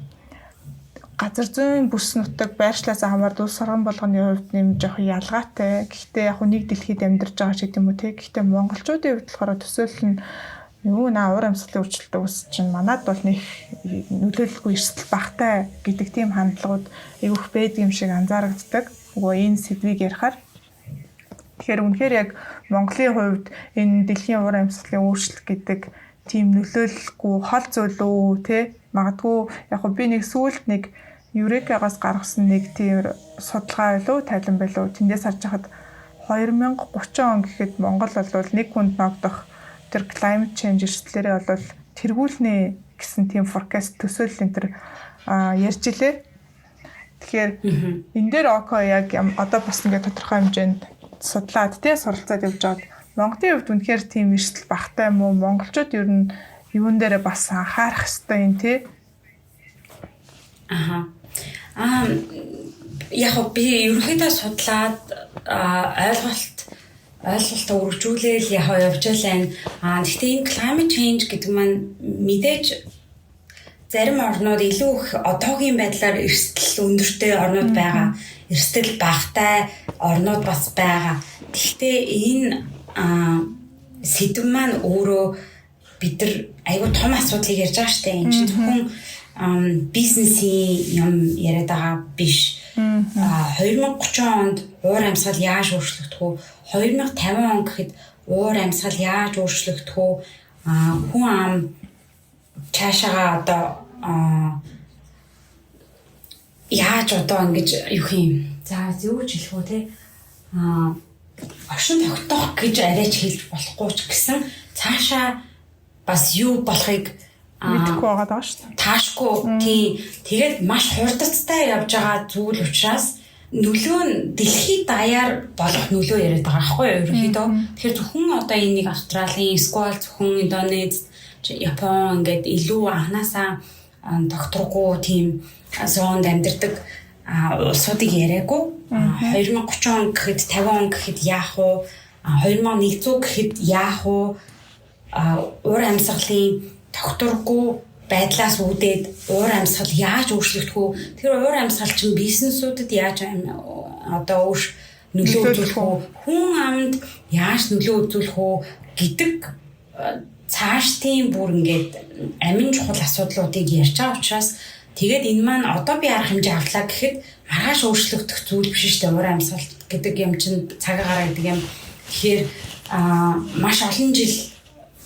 газар зүйн бүс нутаг байршлаас хамаард улс орон болгоны хувьд нэм жоох ялгаатай. Гэхдээ яг нэг дэлхийд амьдарч байгаа ч гэдэг юм уу те. Гэхдээ монголчуудын хувьд болохоор төсөөлөл нь юу уур амьсгалын өөрчлөлтөд ус чинь манад бол нэг нөлөөлөлгүй эрсдэл багтай гэдэг тийм хандлагууд айгүйх байдаг юм шиг анзаарэгддэг. Нөгөө энэ сэдвийг ярихаар тэгэхээр үнэхээр яг Монголын хувьд энэ дэлхийн уур амьсгалын өөрчлөлт гэдэг тийм нөлөөлөлгүй хол зүйл үү те. Магадгүй яг би нэг сүүлд нэг Eureka-гаас гаргасан нэг тийм судалгаа байлуу, тайлан байлуу. Тэндээс харж хахад 2030 он гэхэд Монгол бол нэг хүнд ногдох тэр climate change эрсдлээрээ бол тэргүүлнэ гэсэн тийм forecast төсөөлөл энэ төр ярьж илээ. Тэгэхээр энэ дээр ОК яг одоо бас ингээд тодорхой хэмжээнд судлаад тий суралцаад явж байгаад Монголын хувьд үнэхээр тийм эрсдэл багтай юм уу? Монголчууд ер нь юун дээр бас анхаарах хэрэгтэй юм тий. Яг би ерөнхийдөө судлаад ойлголтоо үргэлжлүүлээл явж байна. Гэхдээ энэ climate change гэдэг маань мэдээж зарим орнууд илүү их одоогийн байдлаар эрсдэл өндөртэй орнууд байгаа. Эрсдэл багатай орнууд бас байгаа. Гэхдээ энэ сэдв маань өөрөө бид нар айгүй том асуудлыг ярьж байгаа шүү дээ. Энд чинь зөвхөн бизнесийн юм яриад байгаа биш. 2030 онд уур амьсгал яаж өөрчлөгдөх вэ? 2050 он гэхэд уур амьсгал яаж өөрчлөгдөх вэ? Хүн ам цаашаа одоо яаж одоо ингэж юу юм? За зөв хэлэх үү те? Оршин тогтоох гэж арайч хэлж болохгүй ч гэсэн цаашаа бас юу болохыг мэдэхгүй байгаа даа шүү дээ. Таашгүй тий. Тэгээд маш хурдцтай явж байгаа зүйл учраас нөлөө нь дэлхийд даяар болох нөлөө яриад байгаа байхгүй юу ерөнхийдөө. Тэгэхээр зөвхөн одоо энийг Австралийн, эсвэл зөвхөн Индонез, Япон ингээд илүү анханасаа докторгүй тийм зоонд амьдардаг улсуудыг яриаггүй. 2030 он гэхэд 50 он гэхэд яах вэ? 2100 гэхэд яах вэ? Уур амьсгалын тогтворгүй байдлаас үүдээд уур амьсгал яаж өөрчлөгдөх вэ? Тэр уур амьсгал чинь бизнесүүдэд яаж одоо нөлөө үзүүлэх вэ? Хүн амд яаж нөлөө үзүүлэх вэ гэдэг цаашдын бүр ингээд амин чухал асуудлуудыг ярьж байгаа учраас тэгээд энэ маань одоо би арга хэмжээ авлаа гэхэд маргааш өөрчлөгдөх зүйл биш шүү дээ. Уур амьсгал гэдэг юм чинь цаг агаар гэдэг юм. Тэгэхээр маш олон жил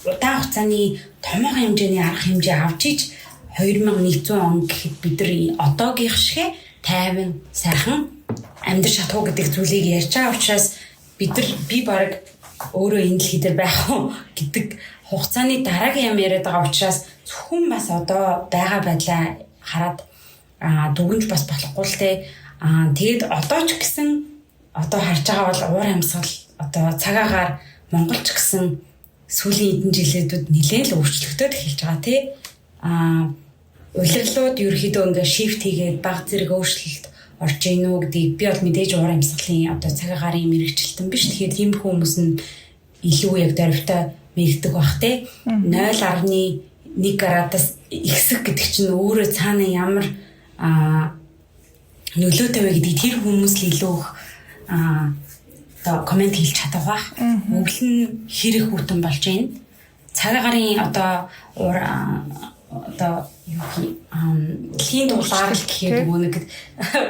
удаан хугацааны томоохон хэмжээний арга хэмжээ авч иж 2100 он гэхэд бид нар одоогийнх шиг тайван сайхан амьдрах чадах гэдэг зүйлийг ярьж байгаа учраас би баг өөрөө энэ дэлхий дээр байх уу гэдэг хугацааны дараагийн юм яриад байгаа учраас зөвхөн бас одоо байгаа байдлаа хараад дүгнж бас болохгүй л те. Тэгээд одоо ч гэсэн одоо харж байгаа бол уур амьсгал одоо цагаагаар Монголч гэсэн сүүлийн эдэн жилүүдэд нэлээд л өөрчлөгдөд эхэлж байгаа тий. Улирлууд ерөөхдөө ингээ шифт хийгээд баг зэрэг өөрчлөлт орж ийн үү гэдгийг би бол мэдээж уур амьсгалын одоо цагаагаарын мэрэгчлэлтэн биш. Тэгэхээр тийм хүмүүс нь илүү яг дөрвтэй мэрэгдэг бах тий. 0.1 градус ихсэх гэдэг чинь өөрөө цаана ямар нөлөөтэй вэ гэдгийг тэр хүмүүс л илүү одоо комент хийж чадах бах. Өвөл нь хэрэг хүтэн болж байна. Цагаагаарын одоо дэлхийн дулаан гэхээр нэг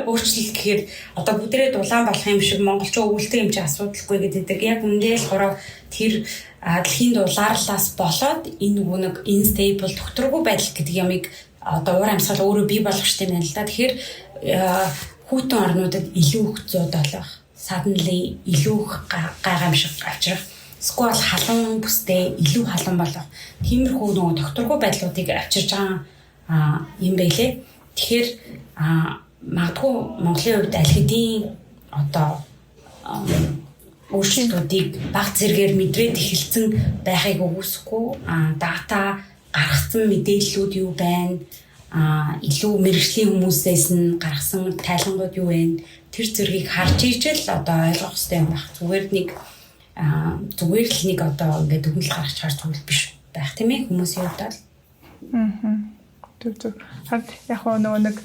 өөрчлөлт гэхээр одоо бүгдээрээ дулаан болох юм шиг монголчууд өвөлтэй юм чи асуудалгүй гэдэг. Яг үндэл хороо тэр дэлхийн дулаарлаас болоод энэ нэг unstable докторгүй байдал гэдэг ямыг одоо уур амьсгал өөрөө бий болгох юм байна л да. Тэгэхээр хүүтэн орнуудад илүү их зодолох, suddenly илүү их гайхамшиг авчрах, эсвэл халуун бүстэй илүү халуун болох тиймэрхүү нөгөө докторгүй байдлуудыг авчирж байгаа юм байлээ. Тэгэхээр магадгүй Монголын хувьд аль хэдийн одоо өөрчлөлтүүдийг баг зэрэгээр мэдрээд эхэлсэн байхыг үгүйсэхгүй дата гаргасан мэдээллүүд юу байна, илүү мэргэжлийн хүмүүсээс нь гаргасан тайлангууд юу байна, тэр зэргийг харж ижил одоо ойлгох хэрэгтэй юм байна. Зүгээр л нэг одоо ингээд дүгнэлт гаргаж чаар зүйл биш байх тийм ээ хүмүүсийн хувьд бол. Тэг. Яг нөгөө нэг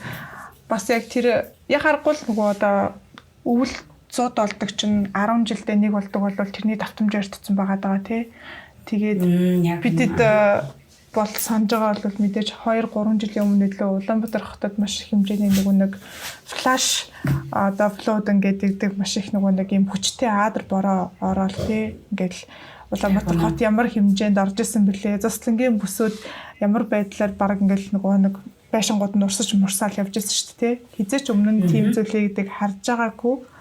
бас яг тэр яхааргүй л нөгөө одоо өвөл 100 болдог чинь 10 жилдээ нэг болдог бол тэрний давтамж өртсөн байгаа даа тий. Тэгээд бидэд бол санаж байгаа бол мэдээж 2-3 жилийн өмнө нөлөө Улаанбаатар хотод маш их хэмжээний нөгөө нэг флаш одоо флоуд гэдэг маш их нөгөө нэг юм хүчтэй аадар бороо ороод тий. Ингээл Улаанбаатар хот ямар хэмжээнд орж исэн бэлээ. Заслангийн бүсүүд ямар байдлаар баг ингээл нөгөө нэг байшингууд нь урсаж мурсаал явж исэн шүү дээ тий. Хизээч өмнө нь тийм зүйлийг харж байгаагүй.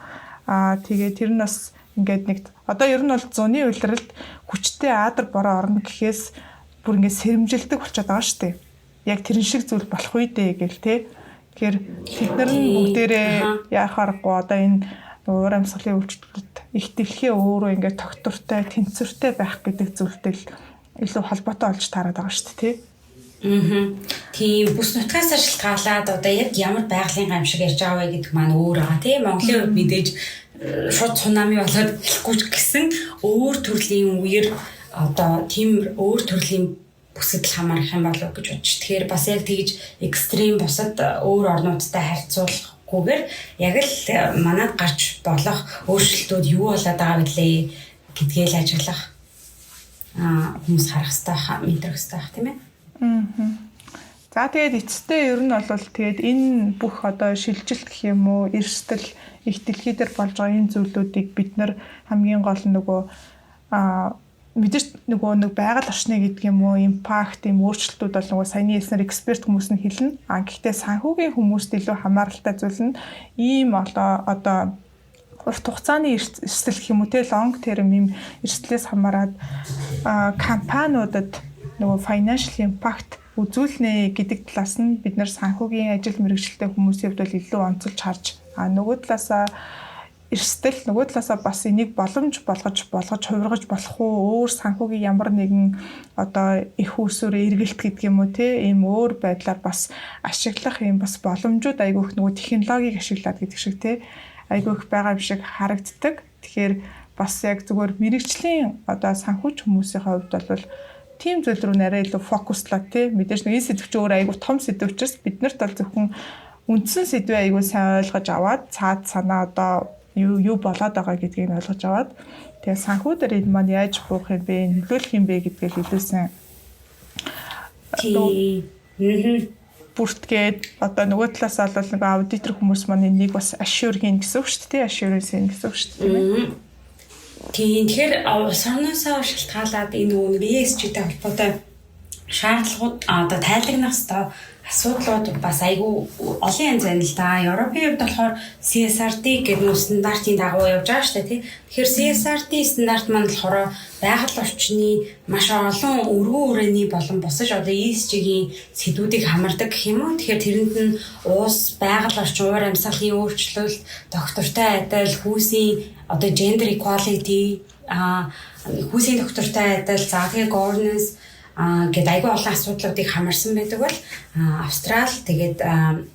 Тэгээ тэр нь бас ингээд нэг одоо ер нь бол зуны улиралд хүчтэй аадар бороо орно гэхээс бүр ингээд сэрэмжилдэг болчиход байгаа шүү дээ. Яг тэрэн шиг зүйл болох үедээ гэл те. Тэгэхээр бид нар нь бүгдээрээ яах аргагүй одоо энэ уур амьсгалын үйлчлэлд их дэлхээ өөрөө ингээд тогтвортой, тэнцвэртэй байх гэдэг зүйлтэй илүү холбоотой болж таарад байгаа шүү дээ те. Тийм бүс нутгаас шалтгаалаад одоо яг ямар байгалийн гамшиг ярьж байгаа вэ гэдэг маань өөр байгаа тийм Монголын хувьд мэдээж шууд цунами болоод эхлэхгүй ч гэсэн өөр төрлийн үеэр одоо тийм өөр төрлийн бүсэд л хамаарах юм болов гэж бодож. Тэгэхээр бас яг тэгж экстрим бусад өөр орнуудтай харьцуулахгүйгээр яг л манад гарч болох өөрчлөлтүүд юу болоод байгаа вэ гэдгээ л ажиглах хүмүүс харах хэрэгтэй, мэдрэх хэрэгтэй тийм ээ. За тэгээд эцэстээ ер нь бол тэгээд энэ бүх одоо шилжилт гэх юм уу, эрсдэл их дэлхий дээр болж байгаа энэ зүйлүүдийг бид нар хамгийн гол нөгөө мэдээж нөгөө нэг байгаль орчны гэдэг юм уу, импакт, юм өөрчлөлтүүд бол нөгөө саяны хэлснээр эксперт хүмүүс нь хэлнэ. Гэхдээ санхүүгийн хүмүүст илүү хамааралтай зүйл нь ийм одоо урт хугацааны эрсдэл гэх юм уу, те long term юм эрсдлээс хамаарат компаниудад нөгөө financial impact үзүүлнэ гэдэг талаас нь бид нар санхүүгийн ажил мэргэжилтэй хүмүүсийн хувьд бол илүү онцолж харж нөгөө талаасаа эрсдэл, нөгөө талаасаа бас энийг боломж болгож хувиргаж болох уу, өөр санхүүгийн ямар нэгэн одоо их усүр эргэлт гэдэг юм уу те ийм өөр байдлаар бас ашиглах юм бас боломжууд айгүйх нөгөө технологиг ашиглаад гэдэг шиг те айгүйх байгаа юм шиг харагддаг. Тэгэхээр бас яг зүгээр мэрэгжлийн одоо санхүүч хүмүүсийн хувьд бол тийм зүйл рүү нэрээ илүү фокуслаа тий мэдээж нэг сэдв чи өөр айгүй том сэдв учраас биднэрт бол зөвхөн үндсэн сэдвээ айгүй сайн ойлгож аваад цаад санаа одоо юу болоод байгаа гэдгийг нь ойлгож аваад тэгээ санхүү дээр энэ маань яаж буух юм бэ, нөлөөлөх юм бэ гэдгийг илүү сайн бүртгээд одоо нөгөө талаас бол нэг аудитор хүмүүс маань энийг бас assure хийн гэсэн үг шүү дээ, assurance хийн гэсэн үг шүү дээ. Тэгэхээр сорноосоо шалтгаалаад энэ нэг ESG-тэй холбоотой шаардлагууд одоо тайлагнах ёстой асуудлууд бас айгүй олон янз байна л да. Европын хувьд болохоор CSRD гэдэг нэг стандартын дагуу явж байгаа шүү дээ тий. Тэгэхээр CSRD стандарт маань болохоор байгаль орчны маш олон өргөн үрээний болон бусаж одоо ESG-ийн сэдвүүдийг хамардаг гэх юм уу. Тэгэхээр тэрэнд нь уус, байгаль орчин, уур амьсгалын өөрчлөлт, доктортой адил, хүүсийн одоо gender equality, хүүсийн доктортой адил, тэгээ governance гэдэг айгүй олон асуудлуудыг хамарсан байдаг бол тэгээд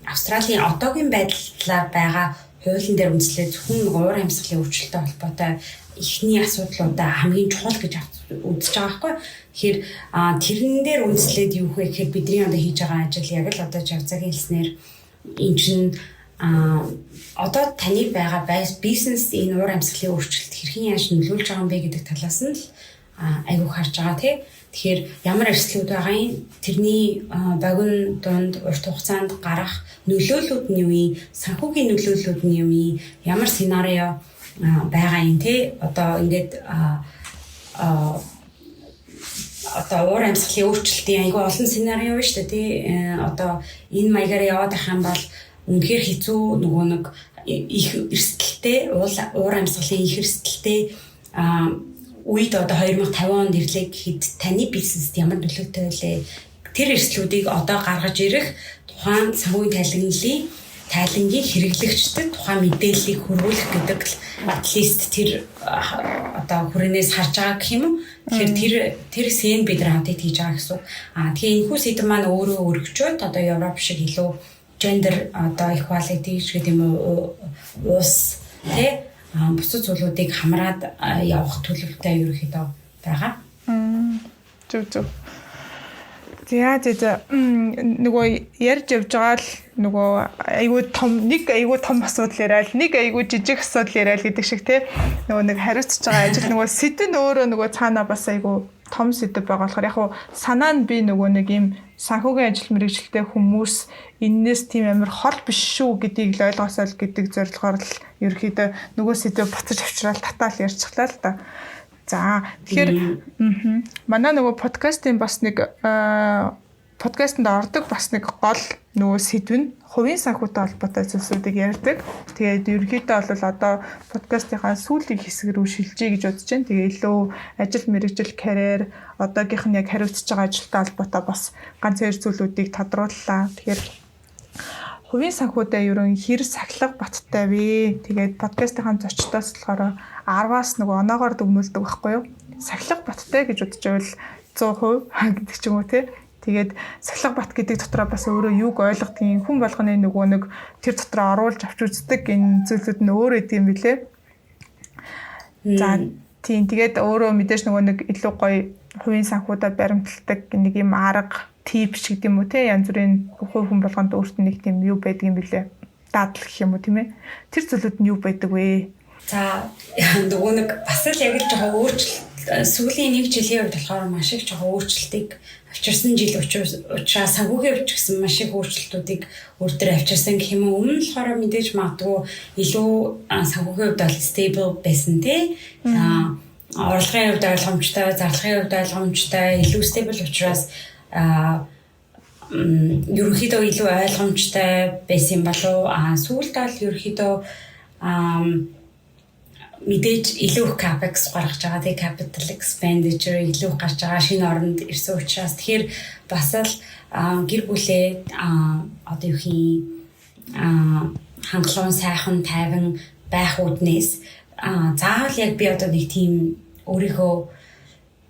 Австралийн одоогийн байдлаар байгаа хуулийн дээр үндэслээд зөвхөн уур амьсгалын өөрчлөлттэй холбоотой ихний асуудлуудаа хамгийн чухал гэж үзэж байгаа байхгүй. Тэгэхээр тэрэн дээр үндэслээд юу вэ гэхээр бидний одоо хийж байгаа ажил яг л одоо Жавцагийн хэлснээр эн чинь одоо таны байгаа бизнес энэ уур амьсгалын өөрчлөлт хэрхэн яаж нөлөөлж байгаа юм бэ гэдэг талаас нь л айгүй харж байгаа тий. Тэгэхээр ямар эрсдлүүд байгаа юм, тэрний богино дунд урт хугацаанд гарах нөлөөллүүд нь юу вэ? Санхүүгийн нөлөөллүүд нь юу вэ? Ямар сценарио байгаа юм те? Одоо ингээд одоо уур амьсгалын өөрчлөлтийн айгүй олон сценарио байна шүү дээ тий. Одоо энэ маягаар яваад байх юм бол үнэхээр хэцүү нөгөө нэг их эрсдэлтэй уур амьсгалын их эрсдэлтэй үед одоо 2050 онд ирлээ гэхэд таны бизнест ямар нөлөөтэй вэ? Тэр эрсдлүүдийг одоо гаргаж ирэх тухайн санхүүгийн тайлангийн хэрэглэгчдэд тухайн мэдээллийг хүргүүлэх гэдэг л at least тэр одоо хүрээнээс харж байгаа гэх юм уу? Тэгэхээр тэр сэн бид нар хамтд хийж байгаа гэсэн. Тэгэхээр энэхүү сэдв маань өөрөө өргөжөөд одоо Европ шиг илүү gender одоо equality гэдэг юм уу уус тэ бусад зүйлүүдийг хамраад явах төлөвтэй ерөөхдөө байгаа. Зөв. Тэгээ нөгөө ярьж явж байгаа л нөгөө айгүй том асуудал яриад нэг айгүй жижиг асуудал яриад гэдэг шиг те нөгөө нэг хариуцж байгаа ажил нөгөө сэдв нь өөрөө нөгөө цаанаа бас айгүй том сэдв байгаа болохоор яг хуу санаа нь би нөгөө нэг юм санхүүгийн ажил мэргэжилтэй хүмүүс энээс тийм амар хол биш шүү гэдгийг л ойлгосоо л гэдэг зорилгоор л ерөөхдөө нөгөө сэдв буцаж авчраад татаал ярьчихлаа л да. За тэгэхээр манай нөгөө подкастын бас нэг подкастэнд ордог бас нэг гол нөгөө сэдв нь хувийн санхүүтэй холбоотой зүйлсүүдийг ярьдаг. Тэгээд ерөнхийдөө бол одоо подкастынхаа сүүлийн хэсэг рүү шилжиж гэж бодож байна. Тэгээ илүү ажил мэргэжил карьер одоогийнх нь яг хариуцж байгаа ажилтай холбоотой бас ганц хоёр зүйлүүдийг тодрууллаа. Тэгэхээр хувийн санхүүтэй ерөн хэр сахилга баттай вэ? Тэгээд подкастынхаа зочдоос болохоор 10-аас нөгөө оноогоор дүгнүүлдэг байхгүй юу? Сахилга баттай гэж бодож байвал 100% гэдэг ч юм уу те. Тэгээд сахилга бат гэдэг дотроо бас өөрөө юуг ойлгодгийг хүн болгоны нөгөө нэг тэр дотроо оруулж авч үздэг энэ зүйлүүд нь өөр эд юм билэ. За тийм тэгээд өөрөө мэдээж нөгөө нэг илүү гоё хувийн санхуудаа баримталдаг нэг юм арга тип ч гэдэг юм уу те янз бүрийн хувь хүн болгонд өөртөө нэг тийм юу байдаг юм бэлээ. Дадал гэх юм уу тийм ээ. Тэр зүйлүүд нь юу байдаг вэ? За нөгөө нэг бас л яг л жоохон өөрчлөлт сүүлийн 1 жилийн үед болохоор маш их жоохон өөрчлөлтийг авчирсан жил учраас санхүүгийн хувьд ч гэсэн маш их өөрчлөлтүүдийг өөртөө авчирсан гэх юм уу. Өмнө нь болохоор мэдээж магадгүй илүү санхүүгийн хувьд бол stable байсан тий. Орлогын хувьд ойлгомжтой, зарлагын хувьд ойлгомжтой, илүү stable учраас ерөнхийдөө илүү ойлгомжтой байсан болов сүүлд бол ерөнхийдөө мэдээж илүү их capex гаргаж байгаа. Тэгээ capital expenditure илүү гарч байгаа шинэ оронд ирсэн учраас тэгэхээр бас л гэр бүлээ одоо юу хий хангалуун сайхан тайван байх үднээс заавал яг би одоо нэг тийм өөрийнхөө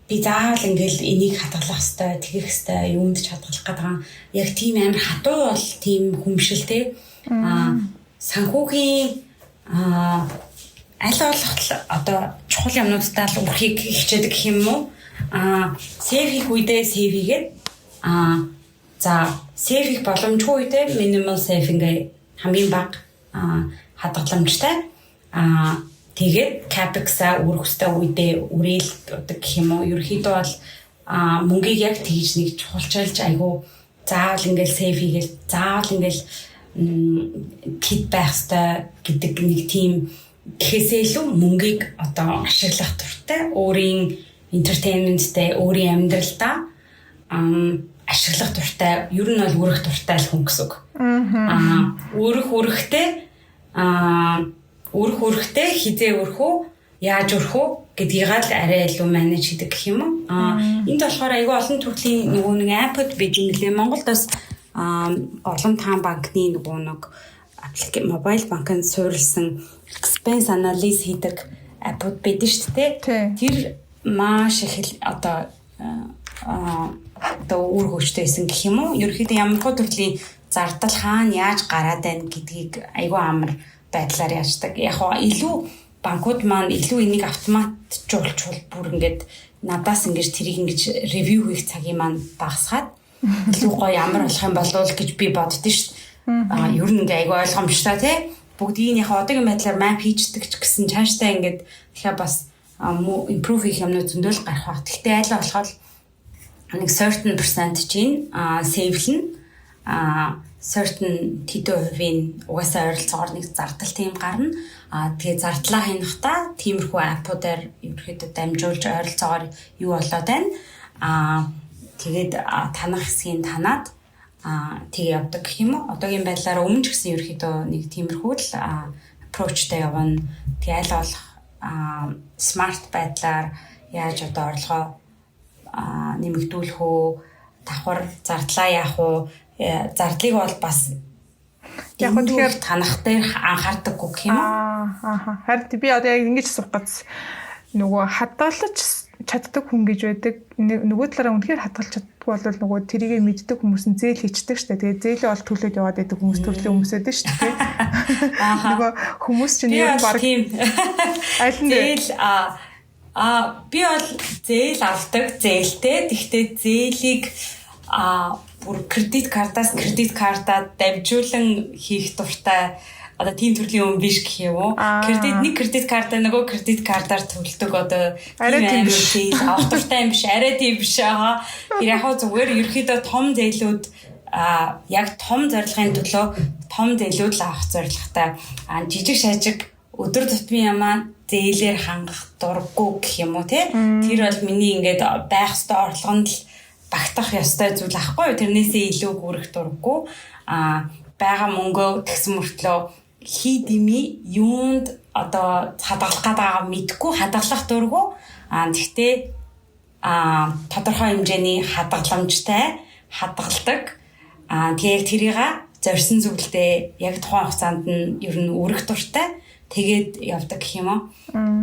би заавал ингээл энийг хадгалах хэрэгтэй, тэгэх хэрэгтэй, юунд ч хадгалах гэдэг юм. Яг тийм амар хатуу бол тийм хүмшилтэй. Санхүүгийн аль болох одоо чухал юмнуудтай л үрхийг хичээдэг гэх юм уу? Сейв хийх үедээ сейв хийгээд за сейв хийх боломжгүй үедээ minimal saving хамгийн бага хадгаламжтай тэгээд capex-а үрэх хөстэй үедээ үрээл гэдэг гэх юм уу? Ерөнхийдөө бол мөнгийг яг тэгж нэг чухалчилж айгу заавал ингээл сейв хийгээл заавал ингээл кит байх хэрэгтэй гэдэг нэг тийм гэхээсээ илүү мөнгийг одоо ашиглах туртай өөрийн entertainment-тэй өөрийн амьдралдаа ашиглах туртай ер нь бол үрэх туртай л хүн гэсэн үг. Үрэхтэй хизээ өрөх үү яаж өрөх үү гэдгийг л арай илүү менеж хийдэг гэх юм уу. Энд болохоор айгүй олон төрлийн нөгөө нэг апп байдаг нэлээ Монголд бас Орлон таан банкны нөгөө нэг мобайл банкнд суурилсан expense analysis хийдэг апп байдаг шүү дээ. Тэр маш их одоо үр хөвчтэйсэн гэх юм уу. Ерөнхийдөө ямар төрлийн зардал хаана яаж гараад байна гэдгийг айгүй амар байдлаар яаждаг. Яг нь илүү банкуд маань илүү энийг автоматжуулж бүр ингээд надаас ингэж тэрийг ингэж ревю хийх цагийн маань багасгаад илүү гоё ямар болох юм болов гэж би боддөө шүү дээ. Ер нь ингээ айгүй ойлгомжтой тий. Бүгдийг яг одоогийн байдлаар map хийждэг ч гэсэн цаашдаа ингээд тэгэхээр бас improve хийх юмнууд зөндөл гарах баг. Гэхдээ айл болохоор нэг certain percentage нь save-лэн certain тэдэн хувийн угаасаа ойролцоогоор нэг зардал тийм гарна. Тэгээ зардлаа хянахтаа тиймэрхүү аппуудаар ерөөхдөө дамжуулж ойролцоогоор юу болоод байна. Тэгээд танах хэсгийг танаад тэгээ явдаг гэх юм уу. Одоогийн байдлаар өмнө ч гэсэн ерөөхдөө нэг тиймэрхүү л approachтай явна. Тэгээ аль болох smart байдлаар яаж одоо орлогоо нэмэгдүүлэх үү, давхар зардлаа яах уу. Зардлыг бол бас яг нь тэгэхээр танах дээр анхаардаггүй гэх юм уу? Харин би одоо яг ингэж асуух гэж нөгөө хадгалж чаддаг хүн гэж байдаг. Нөгөө талаараа үнэхээр хадгалж чаддаггүй бол нөгөө тэрийг мэддэг хүмүүс нь зээл хийчдэг шүү дээ. Тэгээ зээлээ бол төлөөд яваад байдаг хүмүүс төрлийн хүмүүсэд шүү дээ. Нөгөө хүмүүс чинь ер нь баг аль нь зээл би бол зээл авдаг зээлтэй. Тэгвэл зээлийг бүр кредит картаа дамжуулан хийх дуртай одоо тийм төрлийн юм биш гэх юм уу? Нэг кредит картаа нөгөө кредит картаар төлдөг одоо арай тийм биш авах дуртай юм биш арай тийм биш аа. Тэр яг зүгээр ерөөхдөө том зээлүүд яг том зорилгын төлөө том зээлүүд л авах зорилготой жижиг шажиг өдөр тутмын ямаа зээлээр хангах дурггүй гэх юм уу те? Тэр бол миний ингээд байх ёстой орлогонд л багтах ёстой зүйл ахгүй. Тэрнээсээ илүү гүрэх дурггүй. Бага мөнгөө тэгсэн мөртлөө хий дими юунд одоо хадгалах гэдэг мэдгүй хадгалах дурггүй. Тэгтээ тодорхой хэмжээний хадгаламжтай хадгалдаг. Тэгээд тэрийг зорьсон зүйлдээ яг тухайн хугацаанд нь ер нь үрэх дуртай. Тэгээд явдаг гэх юм уу.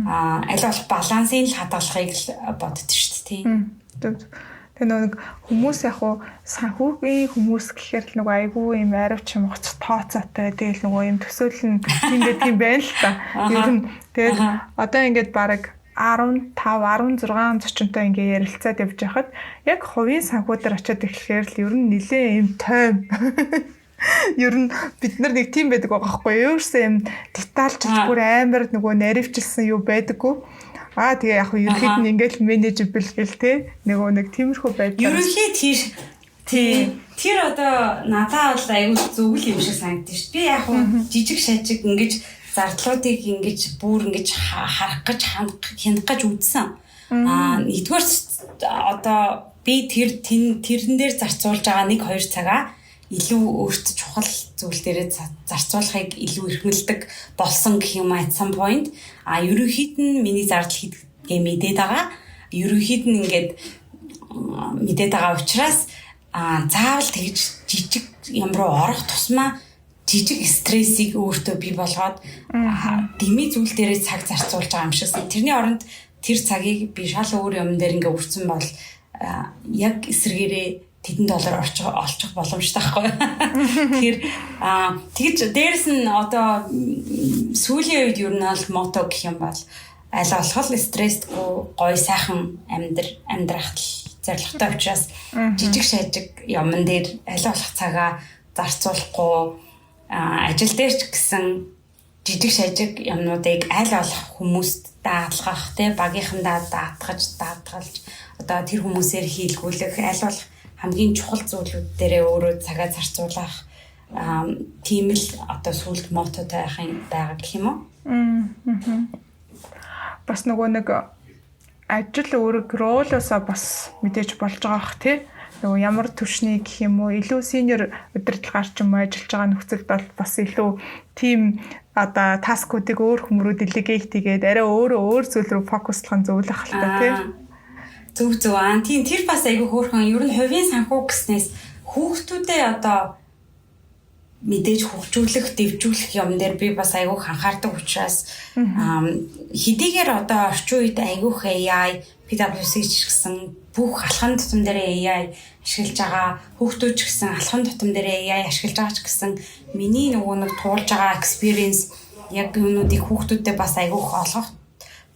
Аль болох балансыг л хадгалахыг л боддог шүү дээ. Тэгээ нэг хүмүүс яг уу санхүүгийн хүмүүс гэхээр л нөгөө айгүй юм аривч юм гоц тооцоотой. Тэгэл нөгөө юм төсөөлөл нь тийм байна л та. Ер нь тэгээд одоо ингээд баг 15 16 зочинтой ингээ ярилцаад явж байхад яг хувийн санхүү дээр очиод эхлэхээр л ер нь нэлээ юм тойм. Ер нь бид нар нэг тийм байдаг байгаа байхгүй юу? Ерөөсөө юм детальчилж бүр амар нөгөө наривчилсан юу байдаггүй. Тэгээ яг ерөнхийд нь ингээл менежибл гэл те нөгөө нэг тиймэрхүү байдаг. Ерөнхийд тэр одоо надад бол аюул зөвл юм шиг санагдчих шүү. Би яг жижиг шажиг ингэж зардлуудыг ингэж бүр ингэж харах гэж хянах гэж үзсэн. Нэгдүгээр одоо би тэрэн дээр зарцуулж байгаа 1-2 цагаа илүү өөртөө чухал зүйл дээрээ зарцуулахыг илүү эрхмэлдэг болсон гэх юм at some point. Ерөнхийд нь миний зардал хийдгээ мэдээд байгаа. Ерөнхийд нь ингээд мэдээд байгаа учраас заавал тэгж жижиг юм руу орох тусмаа жижиг стрессийг өөртөө бий болгоод дэмий зүйл дээрээ цаг зарцуулж байгаа юм шигсэн. Тэрний оронд тэр цагийг би шал өөр юм дээр ингээ өрцөн бол яг эсрэгээрээ $10 олчих боломжтой байхгүй. Тэгэхээр тэгж дээрэс нь одоо сүүлийн үед ер нь бол мото гэх юм бол аль болох стрессгүй гоё сайхан амьдрах зорилготой учраас жижиг шажиг юмн дээр аль болох цагаа зарцуулахгүй ажил дээр ч гэсэн жижиг шажиг юмнуудыг аль болох хүмүүст даатгах те багийнхандаа даатгалж одоо тэр хүмүүсээр хийлгүүлэх аль болох хамгийн чухал зүйлүүд дээрээ өөрөө цагаа зарцуулах тийм л одоо сүлд мототой байгаа гэх юм уу? Бас нөгөө нэг ажил өөрөг ролоосоо бас мэдээж болж байгаа бах тий. Нөгөө ямар түвшний гэх юм уу илүү синьор удирдлагаар ч юм уу ажиллаж байгаа нөхцөлд бол бас илүү тийм одоо таскуудыг өөр хүмүүрүү делегейт хийгээд арай өөр зүйл рүү фокуслах нь зөвлөх хэл та тий. Зөв. Тийм тэр бас айгүй хөөрхөн ер нь хувийн санхүү гэснээс хүүхдүүдээ одоо мэдээж хөгжүүлэх, дэвжүүлэх юм дээр би бас айгүй анхаардаг учраас хэдийгээр одоо орчин үед айгүйх AI, PwC ч гэсэн бүх алхам тутам дээр AI ашиглаж байгаа, хүүхдүүд ч гэсэн алхам тутам дээр AI ашиглаж байгаа ч гэсэн миний нөгөө нэг туулж байгаа experience яг юунуудыг хүүхдүүдэд бас айгүйх олгох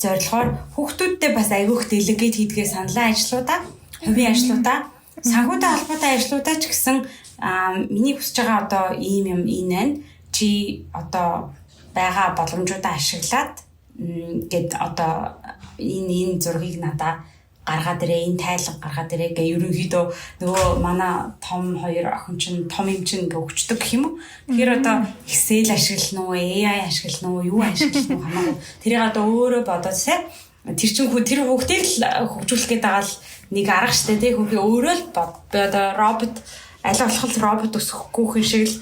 зорилгоор хүүхдүүдтэй бас айгүйх делегейт хийдгээ саналаа ажлуудаа, хувийн ажлуудаа, санхүүтэй холбоотой ажлуудаа ч гэсэн миний хүсэж байгаа одоо ийм юм энэ чи одоо байгаа боломжуудаа ашиглаад гэд одоо энэ зургийг надаа гаргаад ирээ, энэ тайлга гаргаад ирээ гэ ерөнхийдөө нөгөө манай том хоёр охин чинь том юм чинь ингээ өгчдөг гэх юм уу. Тэгэхээр одоо Excel ашиглана уу, AI ашиглана уу, юу ашиглана уу хамаагүй. Тэрийг одоо өөрөө бодоосай. Тэр чинь тэр хүүхдийг л хөгжүүлэх гээд байгаа л нэг арга штэ тий. Хүүхий өөрөө л одоо робот аль болох робот өсөхгүй хин шиг л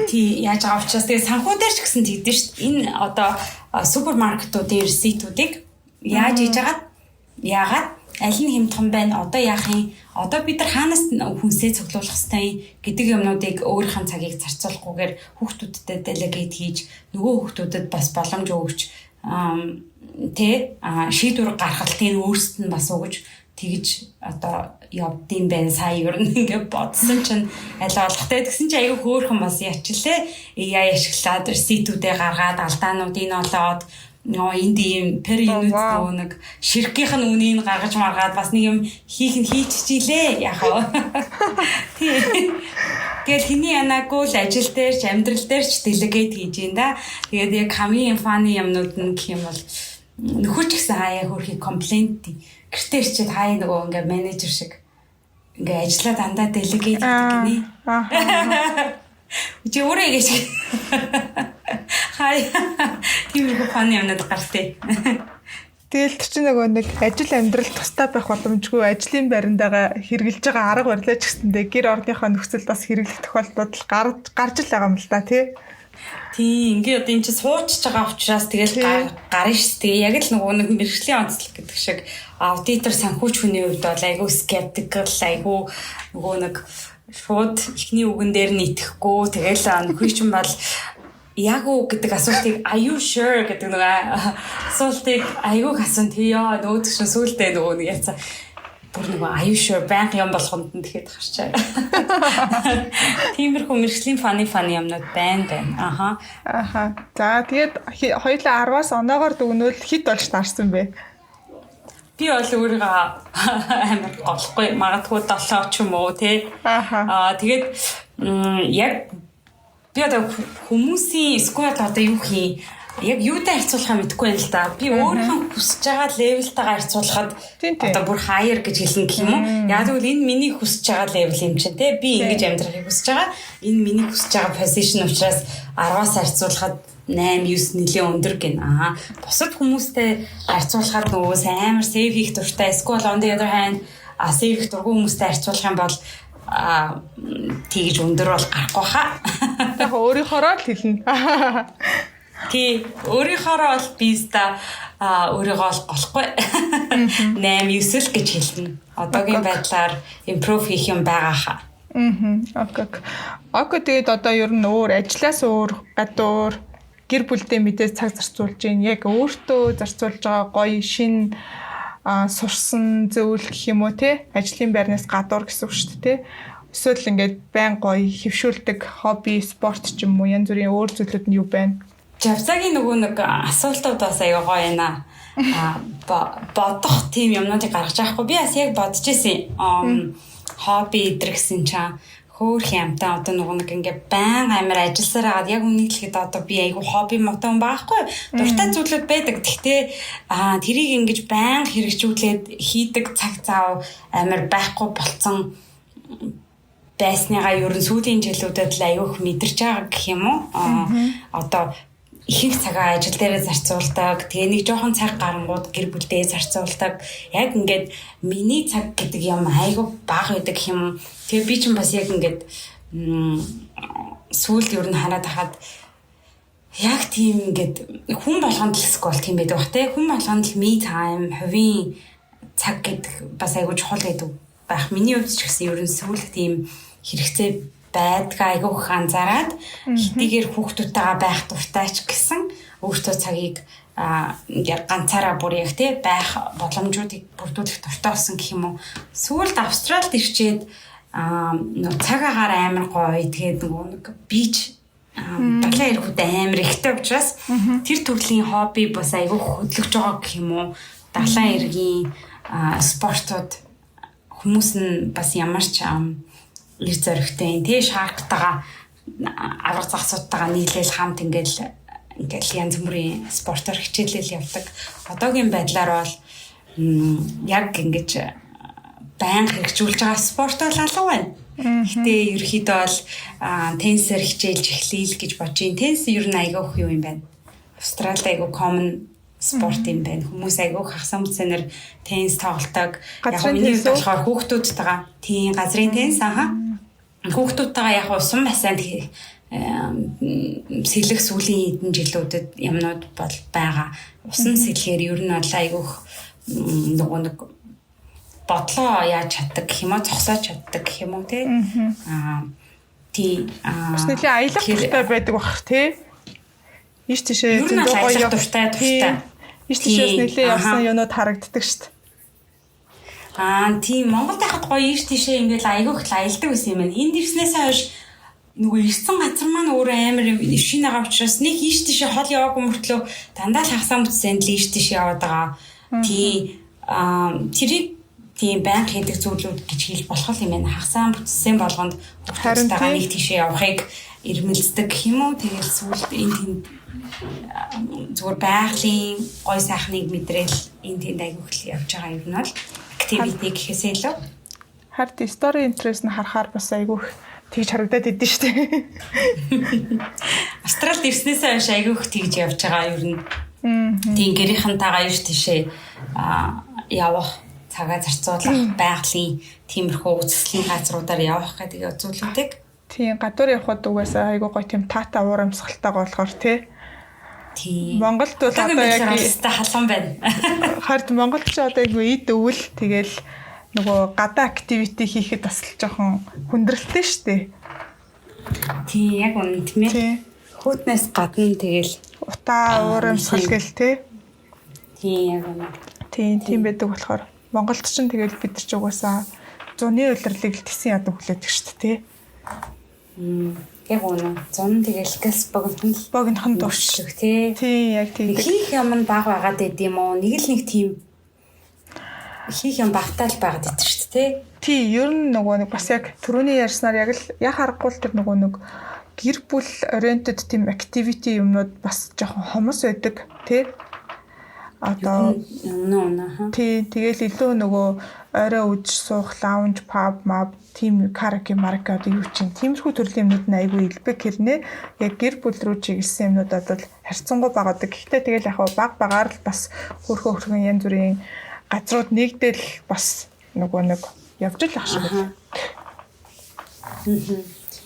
тий яаж байгаа учраас тэгээ санхүү дээр ч гэсэн тэгдэж штэ. Энэ одоо супермаркетуудын реситүүдийг яаж хийж байгаа яагаад аль нь хэм том байна одоо яах юм одоо бид нар хаанаас хүнсээ цуглуулах хэвтэй гэдэг юмнуудыг өөрийнхөө цагийг зарцуулахгүйгээр хүүхдүүдтэй делегейт хийж нөгөө хүүхдүүдэд бас боломж өгч шийдвэр гаргалтыг өөрсдөд нь бас өгж тэгж одоо явдсан байх сая ер нь ингээд бодсон чинь аль болохтэй тэгсэн чинь аягүй хөөрхөн бас яачлаа AI ашиглаад реситүүдээ гаргаад алдаануудыг олоод энд ийм per unit нэг ширхгийнх нь үнийг гаргаж маргаад бас нэг юм хийчихжээ яах вэ? Тэгэл хэний янаагүй л ажил дээр ч амьдрал дээр ч делегейт хийж юм да. Тэгээд яг хамгийн фаны юмнууд нь гэх юм бол нөхөч гэсэн хаяа хөрхий комплент гэртээ ирчээд хаяа нөгөө ингээ менежер шиг ингээ ажиллаа дандаа делегейт хийдэг гинэ. Чи өөрөө ингэж хай тийм их фаны юмнууд гартай. Тэгэл чи нөгөө нэг ажил амьдрал тустай байх боломжгүй ажлын байрандаага хэрэгжилж байгаа арга барилаа ч гэсэндээ гэр орныхоо нөхцөл бас хэрэглэх тохиолдолд гарч л байгаа юм л да тий. Тийм ингээ одоо эн чи суучж байгаа учраас тэгэл гарна шүү. Тэгээ яг л нөгөө нэг мэргэжлийн онцлог гэдэг шиг аудитор санхүүч хүний хувьд бол айгүй skeptical айгүй нөгөө нэг шууд ихний үгэн дээр нь итгэхгүй тэгэл нөхөй чинь бол яг уу гэдэг асуултыг are you sure гэдэг нэг асуултыг айгүйг асуун тийё нөгөө чинь сүултээ нөгөө нэг яцаа бүр нэг аюушгүй байнга юм болгонд нь тэгэхэд гарчаа. Тиймэрхүү мэргэжлийн funny юмнууд байна. Аха. За тэгээд хоёулаа 10-аас оноогоор дүгнвэл хит болж таарсан бэ? Би бол өөрийгөө амар голохгүй магадгүй 7 ч юм уу тий. Тэгээд яг би одоо хүмүүсийн сквад одоо юу хий яг юутай харьцуулахаа мэдэхгүй байна л да. Би өөрийнхөө хүсэж байгаа левелтэйгээ харьцуулахад одоо бүр higher гэж хэлнэ гэх юм уу. Яг тэгвэл энэ миний хүсэж байгаа левел юм чинь тий. Би ингэж амьдрахыг хүсэж байгаа. Энэ миний хүсэж байгаа position учраас 10-аас харьцуулахад 8 9 нэлээд өндөр гин. Бусад хүмүүстэй харьцуулахад нөгөө амар save хийх дуртай. Эсвэл on the other hand save хийх дургүй хүмүүстэй харьцуулах юм бол тэгж өндөр бол гарахгүй хаа. Яг өөрийнхоороо л хэлнэ. Тий, өөрийнхоороо бол биста өөрийгөө бол голохгүй. 8 9 л гэж хэлнэ. Одоогийн байдлаар improve хийх юм байгаа хаа. Окей, тэгээд одоо ер нь өөр ажлаас өөр гадуур гэр бүлдээ мэдээ цаг зарцуулж гин яг өөртөө зарцуулж байгаа гоё шин сурсан зөвлөх гэх юм уу те ажлын байрнаас гадуур гэсэн үг шүү дээ те эсвэл ингээд байн гоё хөвшүүлдэг хобби спорт ч юм уу янз бүрийн өөр зүйлүүд нь юу байна? Жавцагийн нөгөө нэг асуултууд бас аяга гоё байна. Бодох тийм юмнуудыг гаргаж авахгүй би бас яг бодож ирсэн. Хобби идэрхсэн чам хөөх юмтай одоо нөгөө нэг ингээ байн амар ажилласаар хагаад яг үнийг хэлэхэд одоо би айгу хобби мотон байхгүй дуртай зүйлүүд байдаг. Гэхдээ тэрийг ингэж байн хэрэгжүүлээд хийдэг цаг цав амар байхгүй болцсон байсныгаа ер нь сүүлийн жилүүдэд л аюух мэдэрч байгаа гэх юм уу? Одоо их цагаа ажил дээрээ зарцуулдаг. Тэгээ нэг жоохон цаг гарангууд гэр бүлдээ зарцуулдаг. Яг ингээд миний цаг гэдэг юм айгүй бага байдаг юм. Тэгээ би ч бас яг ингээд сүүлд ер нь хараад хахад яг тийм ингээд хүн болгонд л скол тийм байдаг бах те. Хүн болгонд л me time, хувийн цаг гэдэг бас айгүй чухал гэдэг байх. Миний хувьд ч гэсэн ер нь сүүлд тийм хэрэгцээ байдгаа айгүйх анзаараад хитийгээр хүүхдүүдтэйгээ байх дуртай ч гэсэн өөртөө цагийг ингээд ганцаараа бүр яг тий байх боломжуудыг бүрдүүлэх дуртай болсон гэх юм уу. Сүүлд Австралид ирчээд цаг агаар амар гоё тэгээд нөгөө нэг бич далайн ирэхүүд амар ихтэй учраас тэр төрлийн хобби бас айгүйх хөдлөж байгаа гэх юм уу. Далайн иргийн спортууд хүмүүс нь бас ямар ч ир зоригтой тий шарктайгаа авраг загсуудтайгаа нийлээл хамт ингээл янз бүрийн спортоор хичээлэл явдаг. Одоогийн байдлаар бол яг ингэж байн хэрэгжүүлж байгаа спорт бол алга байна. Гэтэ ерөөхдөө бол теннисээр хичээлж эхлэе л гэж бодож байна. Теннис ер нь айгүйх юу юм байна. Австралид айгүй common спорт юм байна. Хүмүүс айгүйх хагас мөцөнөр теннис тоглодог. Яг миний хувьд болохоор хүүхдүүдтэйгээ тийм газрын теннис хүүхдүүдтэйгээ яг усан бассейнд сэлэх сүүлийн хэдэн жилүүдэд юмнууд бол байгаа. Усан сэлэхээр ер нь бол айгүйх нөгөө нэг бодлоо яаж чаддаг гэх юм уу, зогсоож чаддаг гэх юм уу тий. Бас нэлийн аялах дуртай байдаг бах тий. Иш тийшээ гоё дуртай. Иш тийшээс нэлийн явсан юмуд харагддаг шүү дээ. Тийм Монголд байхад гоё иш тийшээ ингээл айгүйх аялдаг байсан юм байна. Энд ирснээс хойш нөгөө ирсэн газар маань өөрөө амар шинэ байгаа учраас нэг иш тийшээ хол яваагүй мөртлөө дандаа л хагасаа мөцсөнд л иш тийшээ яваад байгаа. Тэрийг тийм байнга хийдэг зүйлүүд гэж хэлж болох юм байна. Хагасаа бүтсэн болгонд хүүхдүүдтэйгээ нэг тийшээ явахыг ирмэлцдэг гэх юм уу. Тэгэл сүүлд энэ зүгээр байгалийн гой сайхныг мэдрээл энэ тэнд айгүйх явж байгаа юм нь бол activity гэхээсээ илүү хард story interest нь харахаар бас айгүйх тэгж харагдаад идэв шүү дээ. Австралид ирснээс хойш айгүйх тэгж явж байгаа ер нь. Тийм гэрийнхэнтэйгээ иш тийшээ явах цагаа зарцуулах байгалийн тиймэрхүү үзэсгэлэн газруудаар явах гэдэг зүйлүүдийг тийм гадуур явхад угаасаа айгүй гоё тийм таата уур амьсгалтайгаа болохоор тий. Монголд бол одоо яг халуун байна. Хард Монголд ч одоо айгүй ид өвөл тэгэл нөгөө гадаа activity хийхэд бас л жоохон хүндрэлтэй шүү дээ. Тийм яг үнэ тийм ээ. Хүүтнээс гадна тэгэл утаа уур амьсгал гэл тий. Тийм яг үнэ. Тийм байдаг болохоор Монголд ч тэгэл бид нар ч угаасаа зуны улирлыг тэсэн яд хүлээдэг шүү дээ, тий. Яг үнэ. Зун тэгэл газ богинохон дуршлаг тий. Тий, яг тийм. Хийх юм нь баг байгаад идэм үү? Нэг л нэг тийм хийх юм багтаал байгаад идэв шүү дээ, тий. Тий, ер нь нөгөө нэг бас яг түрүүний ярьснаар яг л яг харахгүй л тэр нөгөө нэг гэр бүл oriented team activity юмнууд бас жоохон хомос байдаг, тий. Одоо тий, тэгэл илүү нөгөө орой үж суух lounge pub map team karaoke market одоо юу чинь тиймэрхүү төрлийн юмнууд нь айгүй илбэг хэрнээ яг гэр бүл рүү чиглэсэн юмнуудад бол харьцангуй багадаг. Гэхдээ тэгэл яг баг багаар л бас хөрхөн янз бүрийн газрууд нэгдэл бас нөгөө нэг явж л ах шиг байна.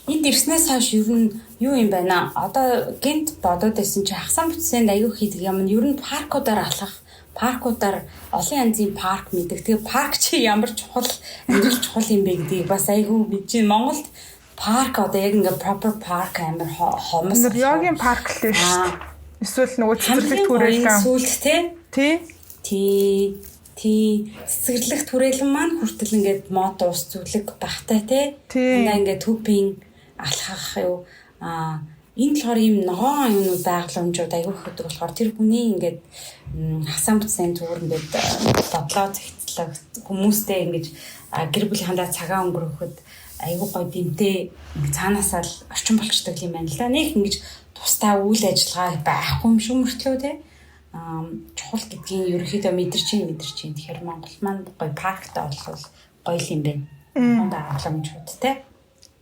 Энд ирснээс хойш ер нь юу юм байна? Одоо гинт бодоод байсан чи хагсан бүтсэнд аягүй хийдэг юм нь ер нь паркуудаар алхах, паркуудаар олон янзын парк мэддэг. Тэгээ парк чи ямар чухал, амьдрал чухал юм бэ гэдгийг бас аягүй мэдэж байна. Монголд парк одоо яг ингээ proper парк амар хомос. Йогийн парк л шүү. Эсвэл нөгөө цэцэрлэг түрээлгэн. Тий. Цэцэрлэг түрээлгэн маань хүртэл ингээд мод уус зүлэг багтай тий. Ингээд төпийн алхах юу энэ болохоор ийм ногоон юмнууд байгаламжууд аягүй хөдөг болохоор тэр хүний ингээд хасан бүтсэн зүгээр ингээд бодлоо зэгцлэг хүмүүстэй ингэж гэр бүлийн хандаа цагаа өнгөрөхөд аягүй гоё дэмтэй цаанаасаа л орчин болчдаг юм байна л да. Нэг ингэж тустай үйл ажиллагаа байхгүй юм шүү мөртлөө те чухал гэдгийг ерөөхдөө мэдэрч чинь. Тэгэхээр Монгол маань гоё парктай болох гоё юм байна. Хондоо авламжууд те.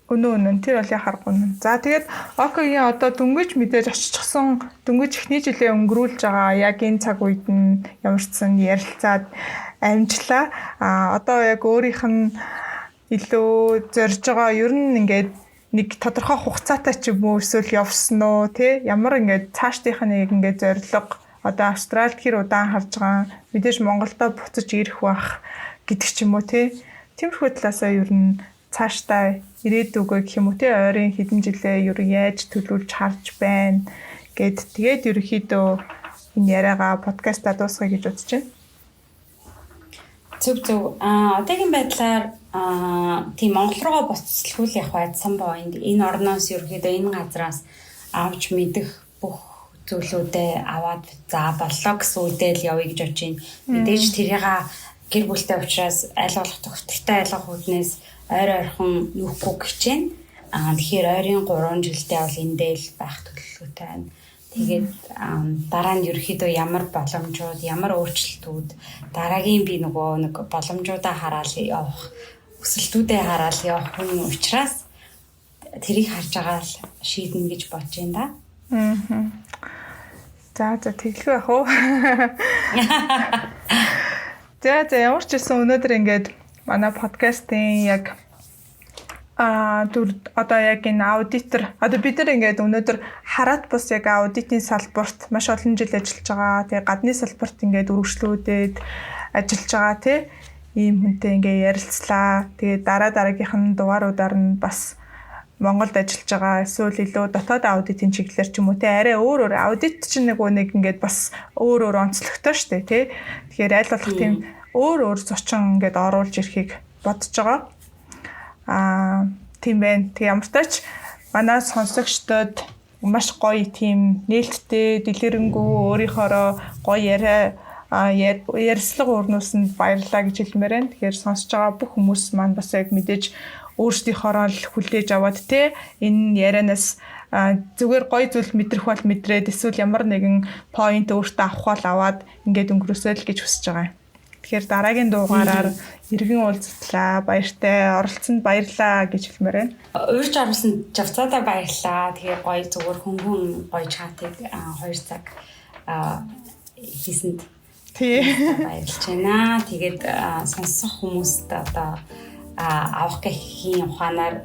Өнөө тэр бол яхахгүй нь. За тэгээд Окигийн одоо дөнгөж мэдээж оччихсон дөнгөж ихний жилээ өнгөрүүлж байгаа яг энэ цаг үед нь ямарчсан ярилцаад амжлаа. Одоо яг өөрийнх нь илүү зорж байгаа ер нь ингээд нэг тодорхой хугацаатай ч юм уу эсвэл явсан уу тий ямар ингээд цаашдынх нь яг ингээд зорилго одоо Австралид хэр удаан харж байгаа мэдээж Монголдо буцаж ирэх бах гэдэг ч юм уу тий. Тиймэрхүү талаасаа ер нь цаашдаа ирээдүгөө гэх юм уу тий ойрын хэдэн жилээ ер нь яаж төлөвлөж харж байна гэд тэгээд ерөөхдөө энэ яриагаа подкастаа дуусгая гэж бодож байна. Зөв. Одоогийн байдлаар тийм Монгол руугаа буцалгүй явах байсан боо энэ орноос ерөөхдөө энэ газраас авч мэдэх бүх зүйлүүдээ аваад за боллоо гэсэн үедээ л явъя гэж бодож байна. Мэдээж тэрийг гэр бүлтэй учраас аль болох төгтөгтэй айлгах үднээс ойрхон юухгүй гэж байна. Тэгэхээр ойрын 3 жилдээ бол эндээ л байх төлөвлөгөөтэй байна. Тэгээд дараа нь ерөөхдөө ямар боломжууд, ямар өөрчлөлтүүд дараагийн би нэг боломжуудаа хараад явах, өсөлтүүдээ хараад явах хүн учраас тэрийг харж байгаа л шийднэ гэж бодож байна да. За тэглэхгүй яах вэ? За ямар ч гэсэн өнөөдөр ингээд манай подкастын яг одоо яг энэ аудитор одоо бид нар ингээд өнөөдөр хараат бус яг аудитын салбарт маш олон жил ажиллаж байгаа. Тэгээ гадны салбарт ингээд үргэлжлүүлээд ажиллаж байгаа тий. Ийм хүнтэй ингээд ярилцлаа. Тэгээ дараагийнх нь дугааруудаар нь бас Монголд ажиллаж байгаа эсвэл илүү дотоод аудитын чиглэлээр ч юм уу тий арай өөр аудит чинь нэг ингээд бас өөр онцлогтой шүү дээ тий. Тэгэхээр аль болох тийм өөр зочин ингээд оруулж ирэхийг бодож байгаа. Тийм байна. Тэг ямар тач манай сонсогчдод маш гоё тийм нээлттэй дэлгэрэнгүй өөрийнхоороо гоё ярилцлага өрнүүлсэнд баярлалаа гэж хэлмээр байна. Тэгэхээр сонсож байгаа бүх хүмүүс маань бас яг мэдээж өөрсдийнхоороо л хүлээж аваад те энэ ярианаас зүгээр гоё зүйл мэдрэх бол мэдрээд эсвэл ямар нэгэн point өөртөө авах бол аваад ингээд өнгөрөөсөө л гэж хүсэж байгаа юм. Тэгэхээр дараагийн дугаараар иргэн уулзлаа. Баяртай оролцсонд баярлалаа гэж хэлмээр байна. Уурж оруулсан жавцаадаа баярлалаа. Тэгээ гоё зүгээр хөнгөн гоё чатыг 2 цаг хийсэнд баярлж байна. Тэгээд сонсох хүмүүст одоо авах гэхийн ухаанаар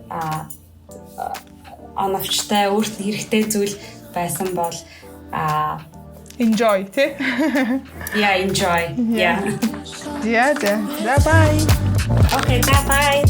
оновчтой өөрт хэрэгтэй зүйл байсан бол enjoy тий. Yeah, enjoy. Yeah. Yeah. Bye. Okay, bye.